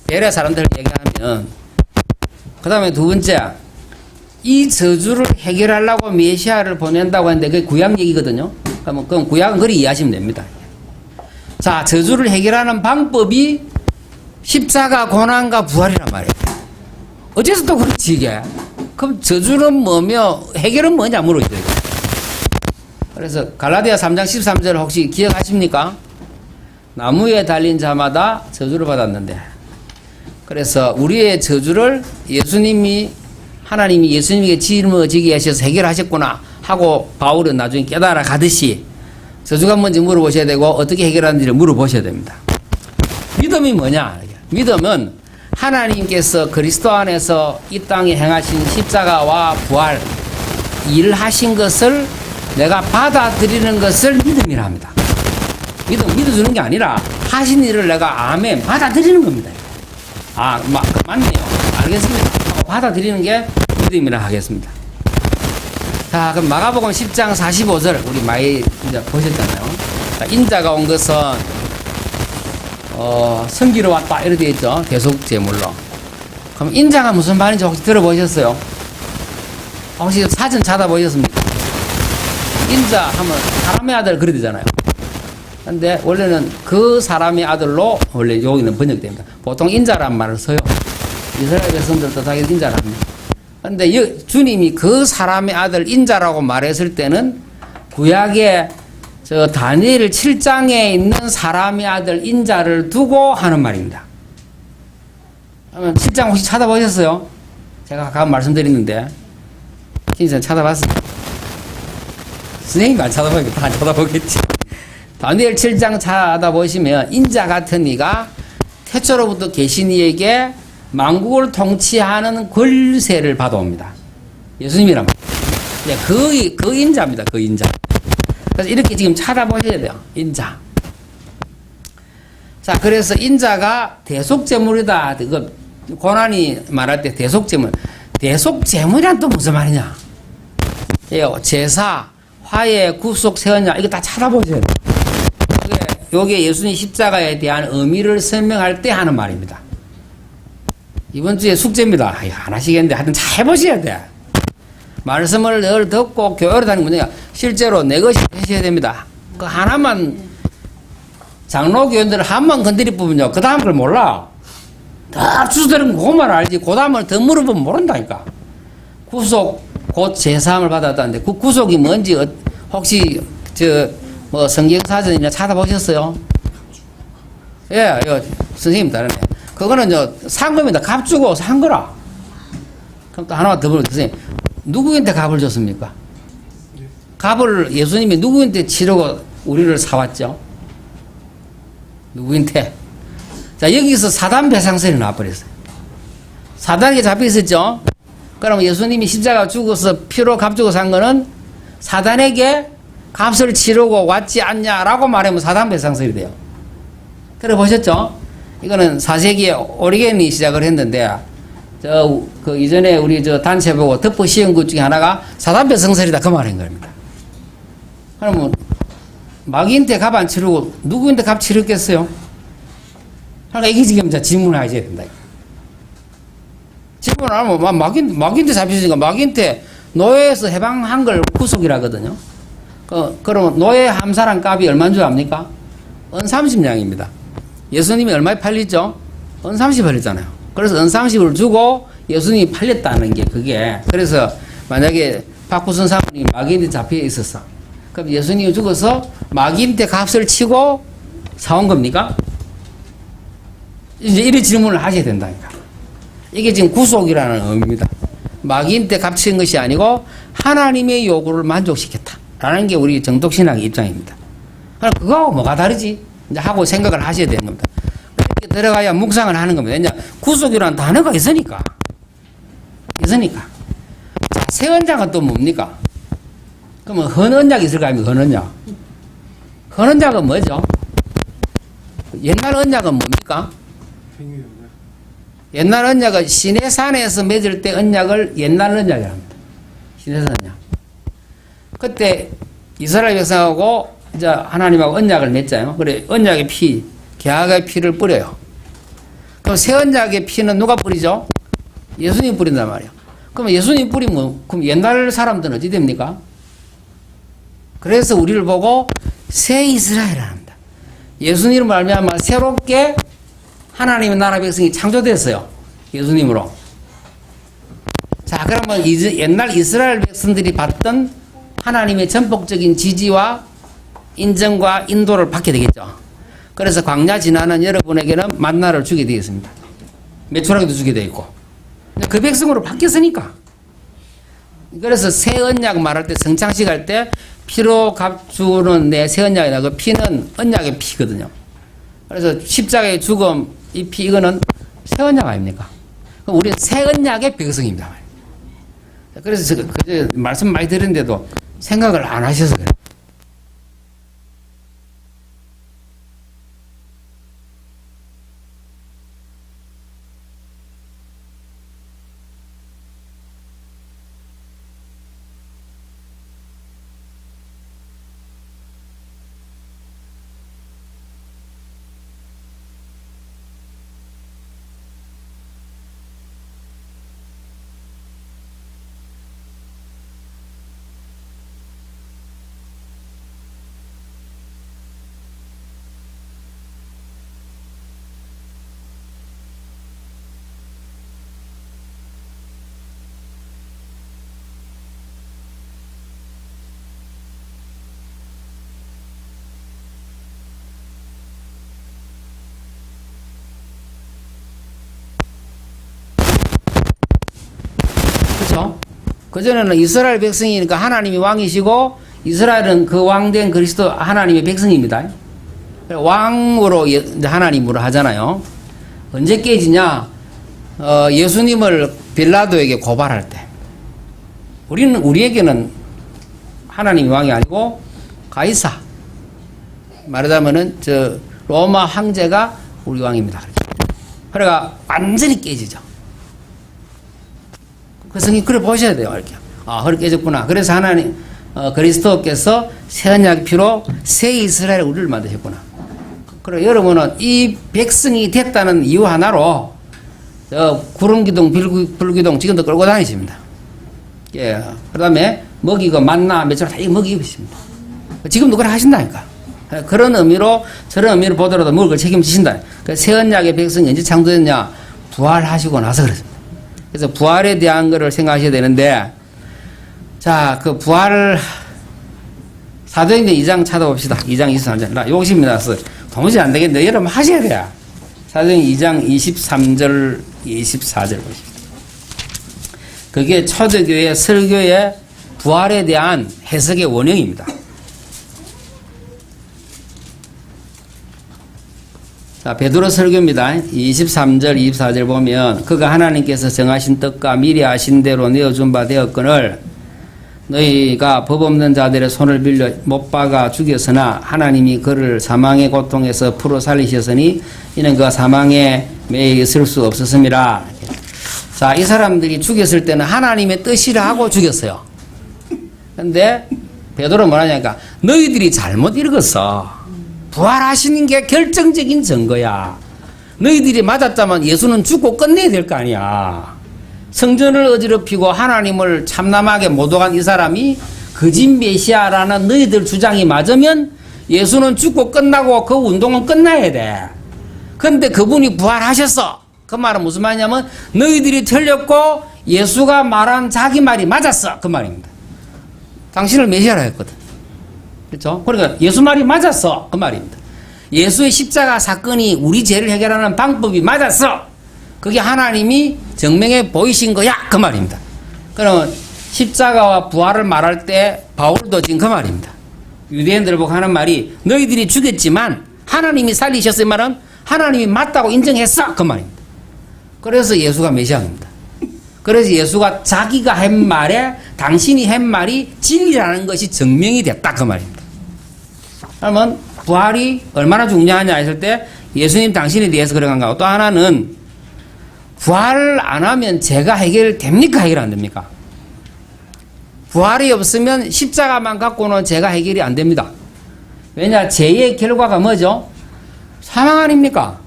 베레아 사람들 얘기하면 그 다음에 두 번째 이 저주를 해결하려고 메시아를 보낸다고 했는데 그게 구약 얘기거든요. 그럼 구약은 그리 이해하시면 됩니다. 자, 저주를 해결하는 방법이 십자가 고난과 부활이란 말이에요. 어째서 또 그렇지 이게? 그럼 저주는 뭐며 해결은 뭐냐 물어야 돼요. 그래서 갈라디아 3장 13절 혹시 기억하십니까? 나무에 달린 자마다 저주를 받았는데 그래서 우리의 저주를 하나님이 예수님에게 짊어지게 하셔서 해결하셨구나 하고 바울은 나중에 깨달아 가듯이 저주가 뭔지 물어보셔야 되고 어떻게 해결하는지를 물어보셔야 됩니다. 믿음이 뭐냐? 믿음은 하나님께서 그리스도 안에서 이 땅에 행하신 십자가와 부활 일하신 것을 내가 받아들이는 것을 믿음이라 합니다. 믿어주는 게 아니라 하신 일을 내가 아멘 받아들이는 겁니다. 맞네요. 알겠습니다. 하고 받아들이는 게 믿음이라 하겠습니다. 자, 그럼 마가복음 10장 45절 우리 많이 이제 보셨잖아요. 자, 인자가 온 것은 성기로 왔다 이렇게 되어 있죠. 대속 제물로. 그럼 인자가 무슨 말인지 혹시 들어보셨어요? 혹시 사전 찾아보셨습니까? 인자 하면 사람의 아들 그래 되잖아요. 근데 원래는 그 사람의 아들로 원래 여기는 번역됩니다. 보통 인자란 말을 써요. 이스라엘 백성들도 자기 인자를 합니다. 근데 주님이 그 사람의 아들 인자라고 말했을 때는 구약에 저 다니엘 7장에 있는 사람의 아들 인자를 두고 하는 말입니다. 그러면 7장 혹시 찾아보셨어요? 제가 가끔 말씀드리는데 진짜 찾아봤어요. 선생님이 안 찾아보겠다. 안 찾아보겠지. 다니엘 7장 찾아보시면 인자 같은 이가 태초로부터 계신 이에게 만국을 통치하는 권세를 받아옵니다. 예수님이란 말이에요. 그 인자입니다. 그 인자. 그래서 이렇게 지금 찾아보셔야 돼요. 인자. 자, 그래서 인자가 대속제물이다. 그 고난이 말할 때 대속제물. 대속제물이란 또 무슨 말이냐? 제사, 화해, 구속, 세언약 이거 다 찾아보셔야 돼요. 요게 예수님 십자가에 대한 의미를 설명할 때 하는 말입니다. 이번 주에 숙제입니다. 안 하시겠는데 하여튼 잘 해보셔야 돼. 말씀을 늘 듣고 교회를 다니는 분이야. 실제로 내 것이 되셔야 됩니다. 그 하나만 장로 교인들은 한번 건드릴 부분요. 그 다음 걸 몰라. 다 주소들은 그것만 알지. 그 다음을 더 물어보면 모른다니까. 구속 곧 제사함을 받았다는데 그 구속이 뭔지 혹시 뭐 성경사전이나 찾아보셨어요? 예, 이거 선생님 다르네. 그거는 산 겁니다. 값 주고 산 거라. 그럼 또 하나만 더 물어보세요. 누구한테 값을 줬습니까? 값을 예수님이 누구한테 치르고 우리를 사왔죠? 누구한테? 자, 여기서 사단 배상설이 나와버렸어요. 사단에게 잡혀 있었죠? 그럼 예수님이 십자가 죽어서 피로 값 주고 산 거는 사단에게 값을 치르고 왔지 않냐라고 말하면 사단 배상설이 돼요. 들어보셨죠? 이거는 4세기에 오리겐이 시작을 했는데, 그 이전에 우리 단체 보고 덮어 씌운 것 중에 하나가 사단 배상설이다. 그 말인 겁니다. 그러면 마귀한테 값 안 치르고 누구한테 값 치르겠어요? 그러니까 이게 지금 질문을 하셔야 된다. 질문을 하면 마귀한테 잡히시니까 마귀한테 노예에서 해방한 걸 구속이라거든요. 그럼 노예 함사란 값이 얼마인 줄 압니까? 은 30냥입니다. 예수님이 얼마에 팔리죠? 은 30 팔렸잖아요. 그래서 은 30을 주고 예수님이 팔렸다는 게 그게. 그래서 만약에 박구선 사모님이 마귀한테 잡혀 있었어. 그럼 예수님이 죽어서 마귀한테 값을 치고 사온 겁니까? 이제 이런 질문을 하셔야 된다니까. 이게 지금 구속이라는 의미입니다. 마귀한테 값친 것이 아니고 하나님의 요구를 만족시켰다라는 게 우리 정독신학의 입장입니다. 그럼 그거하고 뭐가 다르지? 이제 하고 생각을 하셔야 되는 겁니다. 이렇게 들어가야 묵상을 하는 겁니다. 이제 구속이라는 단어가 있으니까. 자, 새 언약은 또 뭡니까? 그러면 헌언약이 있을 거 아닙니까? 헌언약. 헌언약은 뭐죠? 옛날 언약은 뭡니까? 옛날 언약은 시내산에서 맺을 때 언약을 옛날 언약이라 합니다. 시내산 언약. 그때 이스라엘 백성하고 이제 하나님하고 언약을 맺잖아요. 그래, 언약의 피, 계약의 피를 뿌려요. 그럼 새 언약의 피는 누가 뿌리죠? 예수님이 뿌린단 말이에요. 그럼 예수님이 뿌리면, 그럼 옛날 사람들은 어찌 됩니까? 그래서 우리를 보고 새 이스라엘을 합니다. 예수님을 말미암아 새롭게 하나님의 나라 백성이 창조됐어요. 예수님으로. 자, 그러면 옛날 이스라엘 백성들이 받던 하나님의 전폭적인 지지와 인정과 인도를 받게 되겠죠. 그래서 광야 지나는 여러분에게는 만나를 주게 되겠습니다. 메추라기도 주게 되어 있고. 그 백성으로 바뀌었으니까. 그래서 새 언약 말할 때 성창식 할 때 피로 값주는 내 새 언약이다. 그 피는 언약의 피거든요. 그래서 십자가의 죽음, 이 피, 이거는 새 언약 아닙니까? 그럼 우리 새 언약의 백성입니다. 그래서 말씀 많이 들었는데도 생각을 안 하셔서 그래요. 그렇죠? 그전에는 이스라엘 백성이니까 하나님이 왕이시고 이스라엘은 그 왕된 그리스도 하나님의 백성입니다. 왕으로 이제 하나님으로 하잖아요. 언제 깨지냐? 예수님을 빌라도에게 고발할 때. 우리에게는 하나님이 왕이 아니고 가이사. 말하자면은 로마 황제가 우리 왕입니다. 그러니까 완전히 깨지죠. 그 성경 그래 보셔야 돼요. 이렇게. 그렇게 깨졌구나. 그래서 하나님 그리스도께서 새 언약 피로 새 이스라엘 우리를 만드셨구나. 그래 여러분은 이 백성이 됐다는 이유 하나로 구름기둥, 불기둥 지금도 끌고 다니십니다. 예. 그다음에 먹이고 만나 몇처럼 다 먹이고 있습니다. 지금도 그래 하신다니까. 그런 의미로 저런 의미로 보더라도 먹을 걸 책임지신다. 새 언약의 백성이 언제 창조됐냐? 부활하시고 나서 그렇습니다. 그래서 부활에 대한 거를 생각하셔야 되는데, 자, 그 부활을 사도행전 2장 찾아봅시다. 2장 23절. 나 욕심이 나서 도무지 안 되겠는데 여러분 하셔야 돼요. 사도행전 2장 23절, 24절 보십시오. 그게 초대교회 설교의 부활에 대한 해석의 원형입니다. 자, 베드로 설교입니다. 23절, 24절 보면 그가 하나님께서 정하신 뜻과 미리 아신 대로 내어준 바 되었거늘 너희가 법 없는 자들의 손을 빌려 못 박아 죽였으나 하나님이 그를 사망의 고통에서 풀어 살리셨으니 이는 그가 사망에 매여 있을 수 없었음이라. 자, 이 사람들이 죽였을 때는 하나님의 뜻이라 하고 죽였어요. 근데 베드로 뭐라냐니까 너희들이 잘못 읽었어. 부활하시는 게 결정적인 증거야. 너희들이 맞았다면 예수는 죽고 끝내야 될 거 아니야. 성전을 어지럽히고 하나님을 참남하게 모독한 이 사람이 거짓 메시아라는 너희들 주장이 맞으면 예수는 죽고 끝나고 그 운동은 끝나야 돼. 근데 그분이 부활하셨어. 그 말은 무슨 말이냐면 너희들이 틀렸고 예수가 말한 자기 말이 맞았어. 그 말입니다. 당신을 메시아라 했거든. 그렇죠? 그러니까 예수 말이 맞았어. 그 말입니다. 예수의 십자가 사건이 우리 죄를 해결하는 방법이 맞았어. 그게 하나님이 증명해 보이신 거야. 그 말입니다. 그러면 십자가와 부활을 말할 때 바울도 지금 그 말입니다. 유대인들을 보고 하는 말이 너희들이 죽였지만 하나님이 살리셨을 말은 하나님이 맞다고 인정했어. 그 말입니다. 그래서 예수가 메시아입니다. 그래서 예수가 자기가 한 말에 당신이 한 말이 진리라는 것이 증명이 됐다. 그 말입니다. 그러면 부활이 얼마나 중요하냐 했을 때 예수님 당신에 대해서 그런가 하고 또 하나는 부활을 안 하면 죄가 해결됩니까? 해결 안 됩니까? 부활이 없으면 십자가만 갖고는 죄가 해결이 안 됩니다. 왜냐? 죄의 결과가 뭐죠? 사망 아닙니까?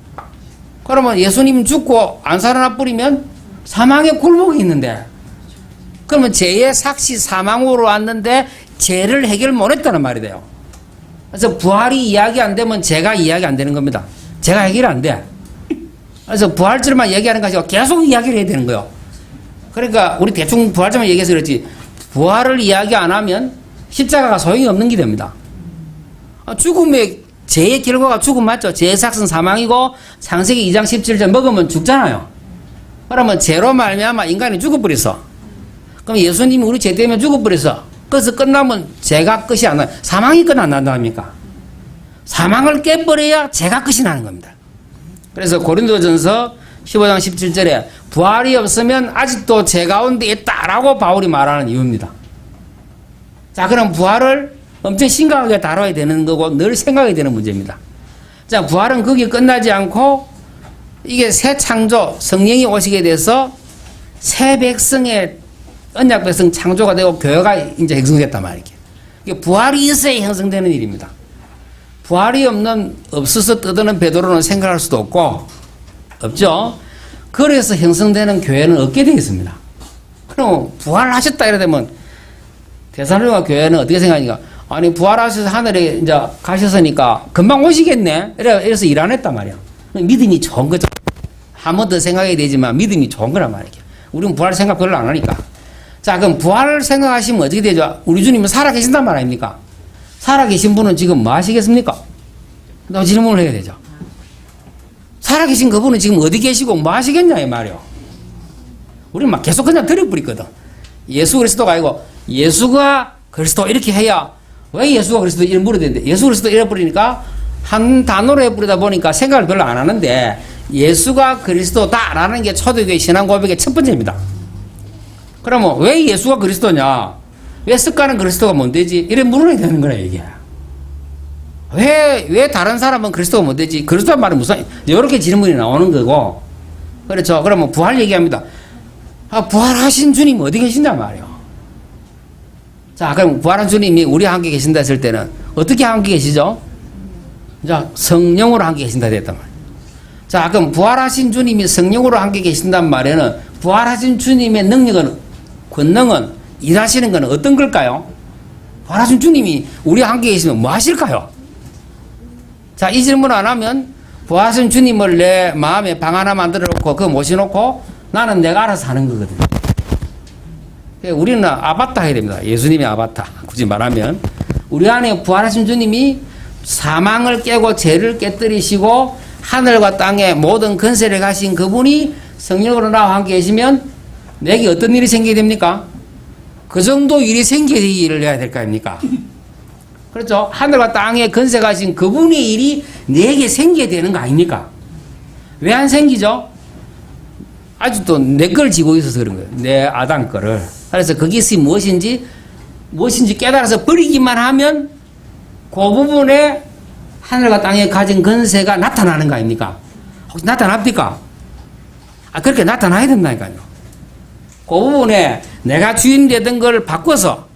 그러면 예수님 죽고 안 살아나 버리면 사망의 굴복이 있는데 그러면 죄의 삭시 사망으로 왔는데 죄를 해결 못했다는 말이 돼요. 그래서 부활이 이야기 안 되면 죄가 이야기 안 되는 겁니다. 죄가 해결이 안 돼. 그래서 부활절만 얘기하는 것이 아니고 계속 이야기를 해야 되는 거예요. 그러니까 우리 대충 부활절만 얘기해서 그렇지 부활을 이야기 안 하면 십자가가 소용이 없는 게 됩니다. 죽음의 죄의 결과가 죽음 맞죠? 죄의 삭은 사망이고 창세기 2장 17절 먹으면 죽잖아요. 그러면 죄로 말미암아 인간이 죽어버렸어. 그럼 예수님이 우리 죄 때문에 죽어버렸어. 그래서 끝나면 죄가 끝이 안 나요. 사망이 끝 안 난답니까? 사망을 깨버려야 죄가 끝이 나는 겁니다. 그래서 고린도전서 15장 17절에 부활이 없으면 아직도 죄 가운데 있다라고 바울이 말하는 이유입니다. 자, 그럼 부활을 엄청 심각하게 다뤄야 되는 거고 늘 생각해야 되는 문제입니다. 자, 부활은 거기에 끝나지 않고 이게 새 창조, 성령이 오시게 돼서 새 백성의 언약 백성 창조가 되고 교회가 이제 형성됐단 말이에요. 이게 부활이 있어야 형성되는 일입니다. 부활이 없어서 떠드는 베드로는 생각할 수도 없고, 없죠? 그래서 형성되는 교회는 없게 되어 있습니다. 그럼 부활하셨다 이러면 데살로니가 교회는 어떻게 생각하니까, 아니, 부활하셔서 하늘에 이제 가셨으니까 금방 오시겠네? 이래서 일 안 했단 말이야. 믿음이 좋은 거죠. 한 번 더 생각해야 되지만 믿음이 좋은 거란 말이야. 우리는 부활 생각 별로 안 하니까. 자, 그럼 부활을 생각하시면 어떻게 되죠? 우리 주님은 살아계신단 말 아닙니까? 살아계신 분은 지금 뭐 하시겠습니까? 너 질문을 해야 되죠. 살아계신 그분은 지금 어디 계시고 뭐 하시겠냐 이 말이요. 우리는 막 계속 그냥 들여버리거든. 예수 그리스도가 아니고 예수가 그리스도 이렇게 해야 왜 예수가 그리스도 이런 물어야 되는데 예수 그리스도 이래 버리니까 한 단어로 해버리다 보니까 생각을 별로 안 하는데 예수가 그리스도다라는 게 초대교회 신앙 고백의 첫 번째입니다. 그러면 왜 예수가 그리스도냐? 왜 습관은 그리스도가 뭔데지? 이래 물어야 되는 거야 이게. 왜 다른 사람은 그리스도가 뭔데지? 그리스도란 말은 무슨 이렇게 질문이 나오는 거고. 그렇죠. 그러면 부활 얘기합니다. 부활하신 주님 어디 계신단 말이에요. 자, 그럼 부활한 주님이 우리와 함께 계신다 했을 때는 어떻게 함께 계시죠? 자, 성령으로 함께 계신다 됐단 말이에요. 자, 그럼 부활하신 주님이 성령으로 함께 계신단 말에는 부활하신 주님의 능력은, 권능은, 일하시는 것은 어떤 걸까요? 부활하신 주님이 우리와 함께 계시면 뭐 하실까요? 자, 이 질문 안 하면 부활하신 주님을 내 마음에 방 하나 만들어 놓고 그거 모셔놓고 나는 내가 알아서 하는 거거든요. 우리는 아바타 해야 됩니다. 예수님의 아바타. 굳이 말하면. 우리 안에 부활하신 주님이 사망을 깨고 죄를 깨뜨리시고 하늘과 땅의 모든 권세를 가신 그분이 성령으로 나와 함께 계시면 내게 어떤 일이 생기게 됩니까? 그 정도 일이 생기게 일을 해야 될 거 아닙니까? 그렇죠? 하늘과 땅의 권세 가신 그분의 일이 내게 생기게 되는 거 아닙니까? 왜 안 생기죠? 아직도 내 걸 지고 있어서 그런 거예요. 내 아담 거를. 그래서 그것이 무엇인지 깨달아서 버리기만 하면 그 부분에 하늘과 땅에 가진 권세가 나타나는 거 아닙니까? 혹시 나타납니까? 그렇게 나타나야 된다니까요. 그 부분에 내가 주인 되던 걸 바꿔서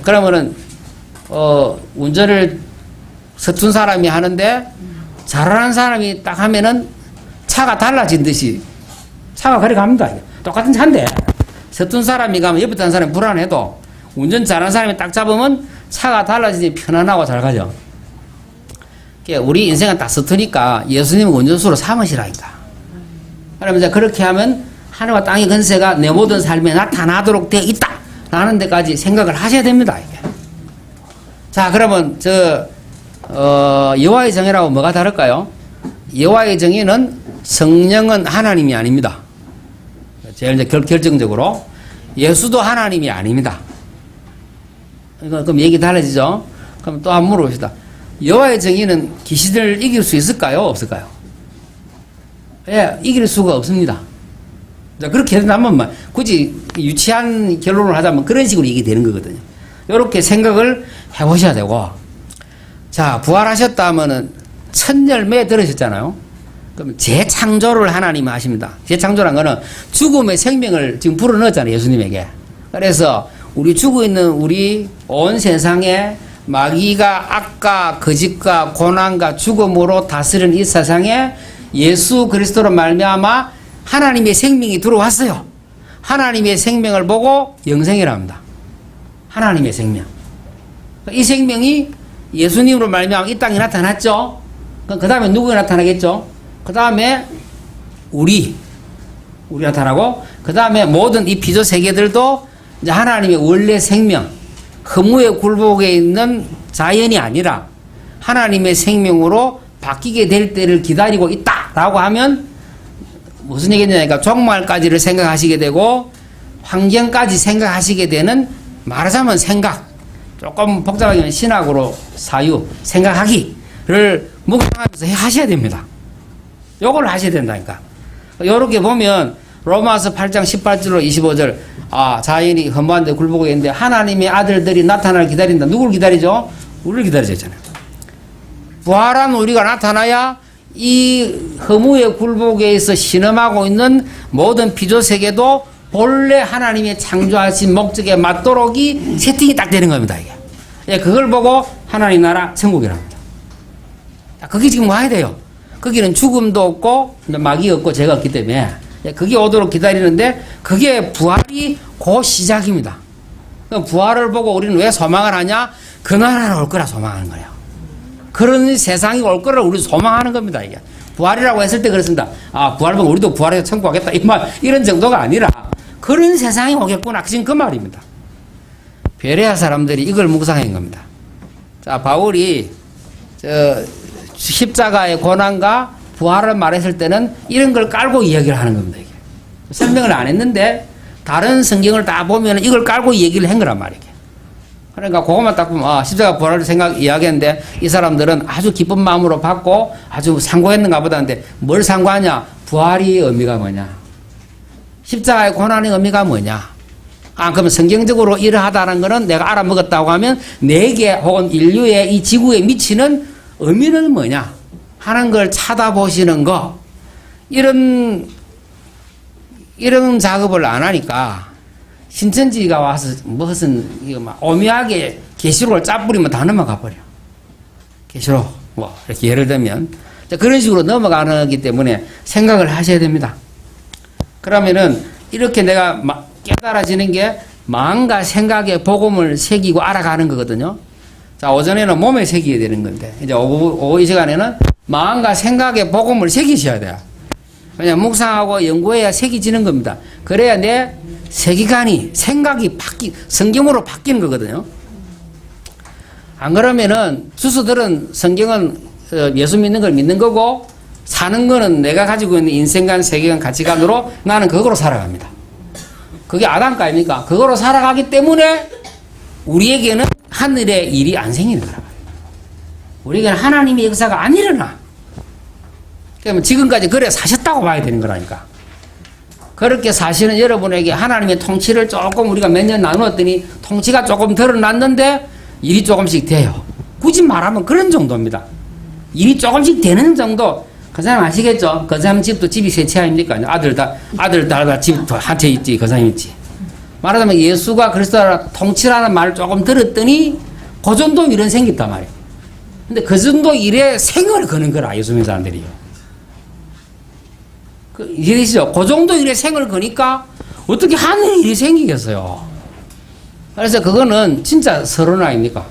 그러면은 운전을 서툰 사람이 하는데 잘하는 사람이 딱 하면은 차가 달라진 듯이 차가 그래 갑니다. 똑같은 차인데 서툰 사람이 가면 옆에 타는 사람이 불안해도 운전 잘하는 사람이 딱 잡으면 차가 달라지니 편안하고 잘 가죠. 우리 인생은 딱 서투니까 예수님을 운전수로 삼으시라니까. 그러면 이제 그렇게 하면 하늘과 땅의 권세가 내 모든 삶에 나타나도록 되어 있다 라는 데까지 생각을 하셔야 됩니다. 이게. 자, 그러면 여호와의 정의라고 뭐가 다를까요? 여호와의 정의는 성령은 하나님이 아닙니다. 제일 이제 결정적으로 예수도 하나님이 아닙니다. 그럼 얘기 달라지죠? 그럼 또 한번 물어봅시다. 여호와의 정의는 귀신을 이길 수 있을까요? 없을까요? 예, 이길 수가 없습니다. 자, 그렇게 한번만 굳이 유치한 결론을 하자면 그런 식으로 얘기 되는 거거든요. 이렇게 생각을 해보셔야 되고, 자, 부활하셨다 하면은 첫 열매 들으셨잖아요. 그럼 재창조를 하나님은 하십니다. 재창조란 거는 죽음의 생명을 지금 불어넣었잖아요, 예수님에게. 그래서 우리 죽어 있는 우리 온 세상에 마귀가 악과 거짓과 고난과 죽음으로 다스리는 이 세상에 예수 그리스도로 말미암아 하나님의 생명이 들어왔어요. 하나님의 생명을 보고 영생이라 합니다. 하나님의 생명. 이 생명이 예수님으로 말미암아 이 땅에 나타났죠. 그 다음에 누구가 나타나겠죠? 그 다음에 우리 나타나고, 그 다음에 모든 이 피조 세계들도 이제 하나님의 원래 생명, 허무의 굴복에 있는 자연이 아니라 하나님의 생명으로 바뀌게 될 때를 기다리고 있다라고 하면 무슨 얘기냐니까 종말까지를 생각하시게 되고 환경까지 생각하시게 되는, 말하자면 생각, 조금 복잡하게 하면 신학으로 사유, 생각하기를 묵상하면서 하셔야 됩니다. 요걸 하셔야 된다니까. 요렇게 보면 로마서 8장 18절로 25절, 자연이 허무한데 굴복에 있는데 하나님의 아들들이 나타나를 기다린다. 누구를 기다리죠? 우리를 기다리죠, 있잖아요. 부활한 우리가 나타나야 이 허무의 굴복에 있어 신음하고 있는 모든 피조세계도 본래 하나님의 창조하신 목적에 맞도록이 세팅이 딱 되는 겁니다, 이게. 예, 그걸 보고 하나님 나라 천국이랍니다. 그게 지금 와야 돼요. 거기는 죽음도 없고 마귀 없고 죄가 없기 때문에 그게 오도록 기다리는데, 그게 부활이 그 시작입니다. 부활을 보고 우리는 왜 소망을 하냐? 그 나라로 올 거라 소망하는 거예요. 그런 세상이 올 거라 우리 소망하는 겁니다, 이게. 부활이라고 했을 때 그렇습니다. 부활을 보고 우리도 부활해서 천국 가겠다, 이런 정도가 아니라 그런 세상이 오겠구나, 지금 그 말입니다. 베레아 사람들이 이걸 묵상한 겁니다. 자, 바울이 십자가의 고난과 부활을 말했을 때는 이런 걸 깔고 이야기를 하는 겁니다, 이게. 설명을 안 했는데 다른 성경을 다 보면 이걸 깔고 얘기를 한 거란 말이에요. 그러니까 그것만 딱 보면 아, 십자가 부활을 이야기했는데 이 사람들은 아주 기쁜 마음으로 받고 아주 상고했는가 보다 하는데 뭘 상고하냐? 부활의 의미가 뭐냐? 십자가의 고난의 의미가 뭐냐? 아, 그러면 성경적으로 이러하다는 거는 내가 알아먹었다고 하면 내게 혹은 인류의 이 지구에 미치는 의미는 뭐냐? 하는 걸 찾아보시는 거. 이런 작업을 안 하니까 신천지가 와서 무슨 이거 막 오묘하게 계시록을 짜뿌리면 다 넘어가 버려. 계시록 뭐 이렇게 예를 들면 그런 식으로 넘어가기 때문에 생각을 하셔야 됩니다. 그러면은 이렇게 내가 깨달아지는 게 마음과 생각에 복음을 새기고 알아가는 거거든요. 자, 오전에는 몸에 새겨야 되는 건데 이제 오후 이 시간에는 마음과 생각에 복음을 새기셔야 돼요. 그냥 묵상하고 연구해야 새기지는 겁니다. 그래야 내 세계관이 생각이 성경으로 바뀌는 거거든요. 안 그러면은 주수들은 성경은 예수 믿는 걸 믿는 거고 사는 거는 내가 가지고 있는 인생관, 세계관, 가치관으로 나는 그거로 살아갑니다. 그게 아담가 아닙니까? 그거로 살아가기 때문에 우리에게는 하늘의 일이 안 생기는 거라. 우리에게는 하나님의 역사가 안 일어나. 그러면 지금까지 그래 사셨다고 봐야 되는 거라니까. 그렇게 사시는 여러분에게 하나님의 통치를 조금 우리가 몇 년 나누었더니 통치가 조금 드러났는데 일이 조금씩 돼요. 굳이 말하면 그런 정도입니다. 일이 조금씩 되는 정도. 그 사람 아시겠죠? 그 사람 집도 집이 세 채 아닙니까? 아들 다 집도 한 채 있지. 그 사람 있지. 말하자면 예수가 그리스도라 통치라는 말을 조금 들었더니 그 정도 일은 생겼단 말이에요. 근데 그 정도 일에 생을 거는 거라 예수 믿는 사람들이요. 이해되시죠? 그 정도 일에 생을 거니까 어떻게 하늘 일이 생기겠어요? 그래서 그거는 진짜 서론 아닙니까?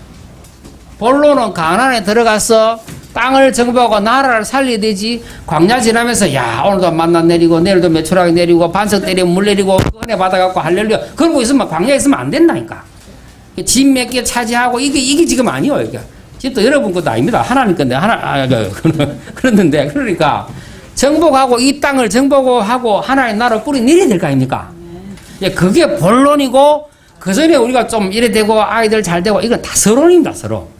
본론은 가나안에 들어가서 땅을 정복하고 나라를 살려야 되지. 광야 지나면서 야 오늘도 만나 내리고 내일도 메추라기 내리고 반석 때리고 물 내리고 은혜 받아갖고 할렐루야 그러고 있으면 광야에 있으면 안 된다니까. 집 몇 개 차지하고 이게 지금 아니에요. 이게 집도 여러분 것도 아닙니다. 하나님 건데 그랬는데 그러니까 정복하고 이 땅을 정복하고 하나님 나라를 뿌리 내려야 될 거 아닙니까? 그게 본론이고 그 전에 우리가 좀 이래 되고 아이들 잘 되고 이건 다 서론입니다. 서론.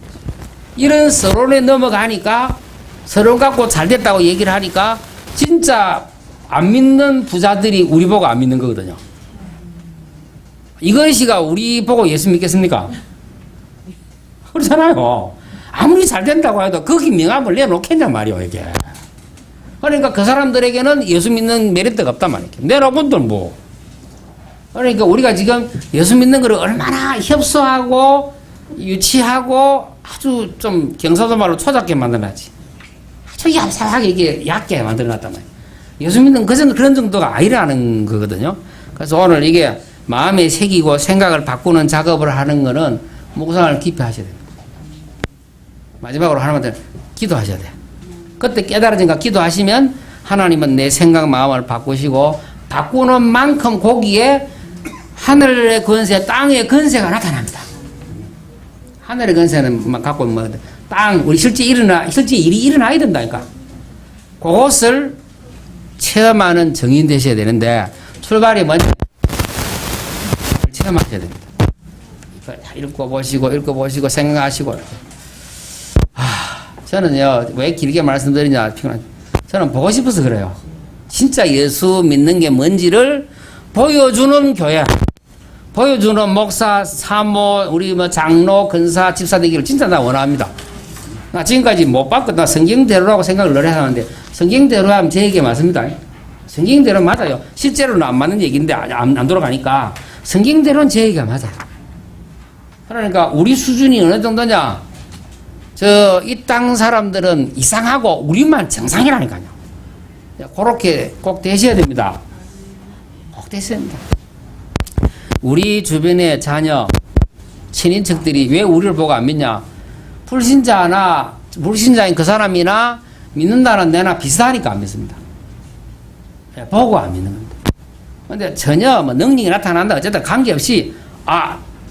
이런 서론에 넘어가니까 서론 갖고 잘 됐다고 얘기를 하니까 진짜 안 믿는 부자들이 우리 보고 안 믿는 거거든요. 이것이가 우리 보고 예수 믿겠습니까? 그렇잖아요. 아무리 잘 된다고 해도 거기 명함을 내놓겠냔 말이에요. 이게. 그러니까 그 사람들에게는 예수 믿는 메리트가 없단 말이에요. 내놓은들 뭐. 그러니까 우리가 지금 예수 믿는 거를 얼마나 협소하고 유치하고 아주 좀 경상도 말로 초작게 만들어놨지. 아주 얍삽하게 이게 얕게 만들어놨단 말이에요. 예수 믿는 그런 정도가 아니라는 거거든요. 그래서 오늘 이게 마음에 새기고 생각을 바꾸는 작업을 하는 거는 묵상을 깊이 하셔야 됩니다. 마지막으로 하나님한테 기도하셔야 돼요. 그때 깨달아진가 기도하시면 하나님은 내 생각 마음을 바꾸시고 바꾸는 만큼 거기에 하늘의 권세, 땅의 권세가 나타납니다. 하늘의 권세는 갖고 뭐 땅 우리 실제 일이 일어나야 된다니까. 그것을 체험하는 정인 되셔야 되는데 출발이 먼저 체험하셔야 됩니다. 읽어보시고 생각하시고. 저는요 왜 길게 말씀드리냐 저는 보고 싶어서 그래요. 진짜 예수 믿는 게 뭔지를 보여주는 교회, 보여주는 목사, 사모, 우리 뭐 장로, 근사, 집사 되기를 진짜 나 원합니다. 나 지금까지 못 봤고 나 성경대로라고 생각을 늘 하는데 성경대로 하면 제 얘기 맞습니다. 성경대로 맞아요. 실제로는 안 맞는 얘기인데 안 돌아가니까 성경대로는 제 얘기가 맞아요. 그러니까 우리 수준이 어느 정도냐? 이 땅 사람들은 이상하고 우리만 정상이라니까요. 그렇게 꼭 되셔야 됩니다. 꼭 되셔야 됩니다. 우리 주변의 자녀, 친인척들이 왜 우리를 보고 안 믿냐? 불신자인 그 사람이나 믿는다는 내나 비슷하니까 안 믿습니다. 보고 안 믿는 겁니다. 근데 전혀 뭐 능력이 나타난다 어쨌든 관계없이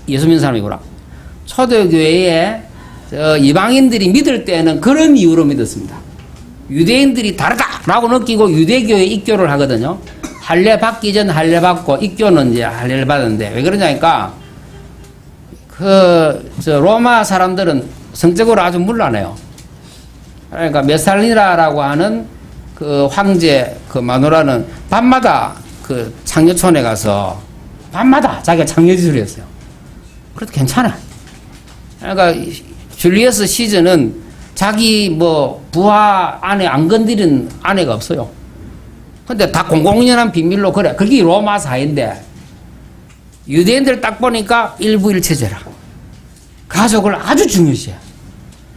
예수 믿는 사람이구나. 초대교회에 이방인들이 믿을 때는 그런 이유로 믿었습니다. 유대인들이 다르다라고 느끼고 유대교에 입교를 하거든요. 할례 받기 전 할례 받고 입교는 이제 할례를 받았는데 왜 그러냐니까 로마 사람들은 성적으로 아주 문란해요. 그러니까 메살리나라고 하는 그 황제 그 마누라는 밤마다 그 창녀촌에 가서 밤마다 자기가 창녀짓을 했어요. 그래도 괜찮아. 그러니까 줄리어스 시즌은 자기 뭐 부하 아내 안 건드린 아내가 없어요. 근데 다 공공연한 비밀로 그래. 그게 로마 사회인데 유대인들 딱 보니까 일부일체제라. 가족을 아주 중요시해.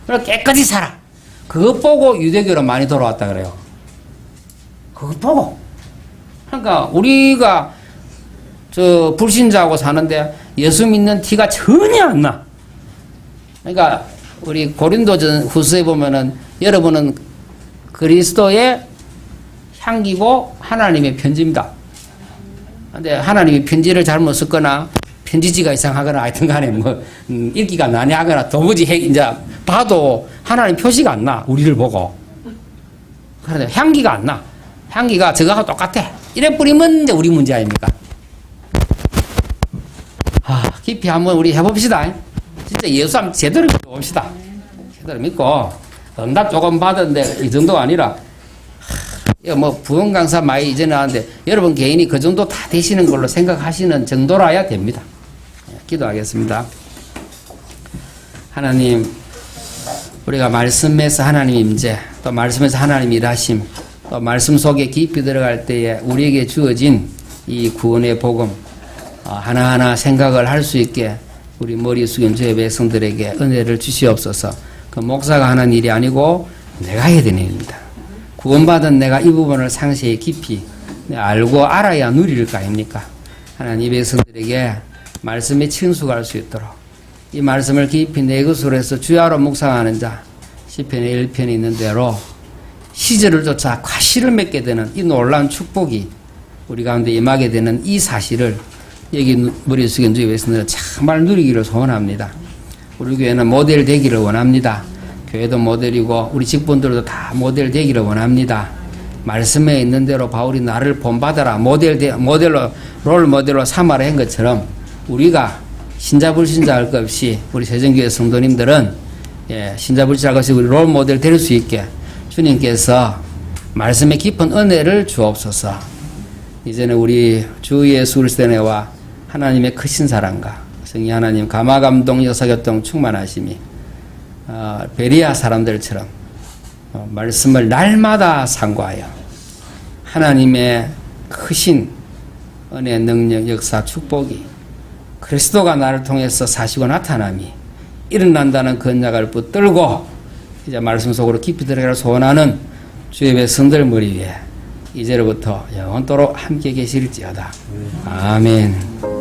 그래 깨끗이 살아. 그것 보고 유대교로 많이 돌아왔다 그래요. 그것 보고. 그러니까 우리가 저 불신자하고 사는데 예수 믿는 티가 전혀 안 나. 그러니까 우리 고린도전 후서에 보면은 여러분은 그리스도의 향기고 하나님의 편지입니다. 근데 하나님이 편지를 잘못 썼거나 편지지가 이상하거나 하여튼 간에 뭐 읽기가 난해하거나 도무지 이제 봐도 하나님 표시가 안 나. 우리를 보고. 그런데 향기가 안 나. 향기가 저거하고 똑같아. 이래 뿌리면 이제 우리 문제 아닙니까? 깊이 한번 우리 해봅시다. 진짜 예수 한번 제대로 믿어봅시다. 제대로 믿고 응답 조금 받았는데 이 정도가 아니라 뭐 부흥 강사 많이 이전에 하는데 여러분 개인이 그 정도 다 되시는 걸로 생각하시는 정도라야 됩니다. 기도하겠습니다. 하나님, 우리가 말씀에서 하나님 임재, 또 말씀에서 하나님 일하심, 또 말씀 속에 깊이 들어갈 때에 우리에게 주어진 이 구원의 복음 하나하나 생각을 할 수 있게 우리 머리 숙인 주의 백성들에게 은혜를 주시옵소서. 그 목사가 하는 일이 아니고 내가 해야 되는 일입니다. 구원받은 내가 이 부분을 상세히 깊이 알고 알아야 누릴 거 아닙니까? 하나님 백성들에게 말씀에 친숙할 수 있도록 이 말씀을 깊이 내 것으로 해서 주야로 묵상하는 자 시편의 1편이 있는 대로 시절을 쫓아 과실을 맺게 되는 이 놀라운 축복이 우리 가운데 임하게 되는 이 사실을 여기 머리 숙인 주의 백성들은 정말 누리기를 소원합니다. 우리 교회는 모델 되기를 원합니다. 교회도 모델이고 우리 직분들도 다 모델 되기를 원합니다. 말씀에 있는 대로 바울이 나를 본받아라 모델로 롤 모델로 삼아라 한 것처럼 우리가 신자 불신자 할 것 없이 우리 세정교회 성도님들은 신자 불신자 할 것 없이 우리 롤 모델 될 수 있게 주님께서 말씀의 깊은 은혜를 주옵소서. 이제는 우리 주 예수 그리스도의 은혜와 하나님의 크신 사랑과 성령 하나님 감화감동 역사교통 충만하심이 베리아 사람들처럼 말씀을 날마다 상고하여 하나님의 크신 은혜, 능력, 역사, 축복이 그리스도가 나를 통해서 사시고 나타남이 일어난다는 건약을 붙들고 이제 말씀 속으로 깊이 들어가기를 소원하는 주의 백성들 머리 위에 이제로부터 영원토록 함께 계실지어다. 아멘.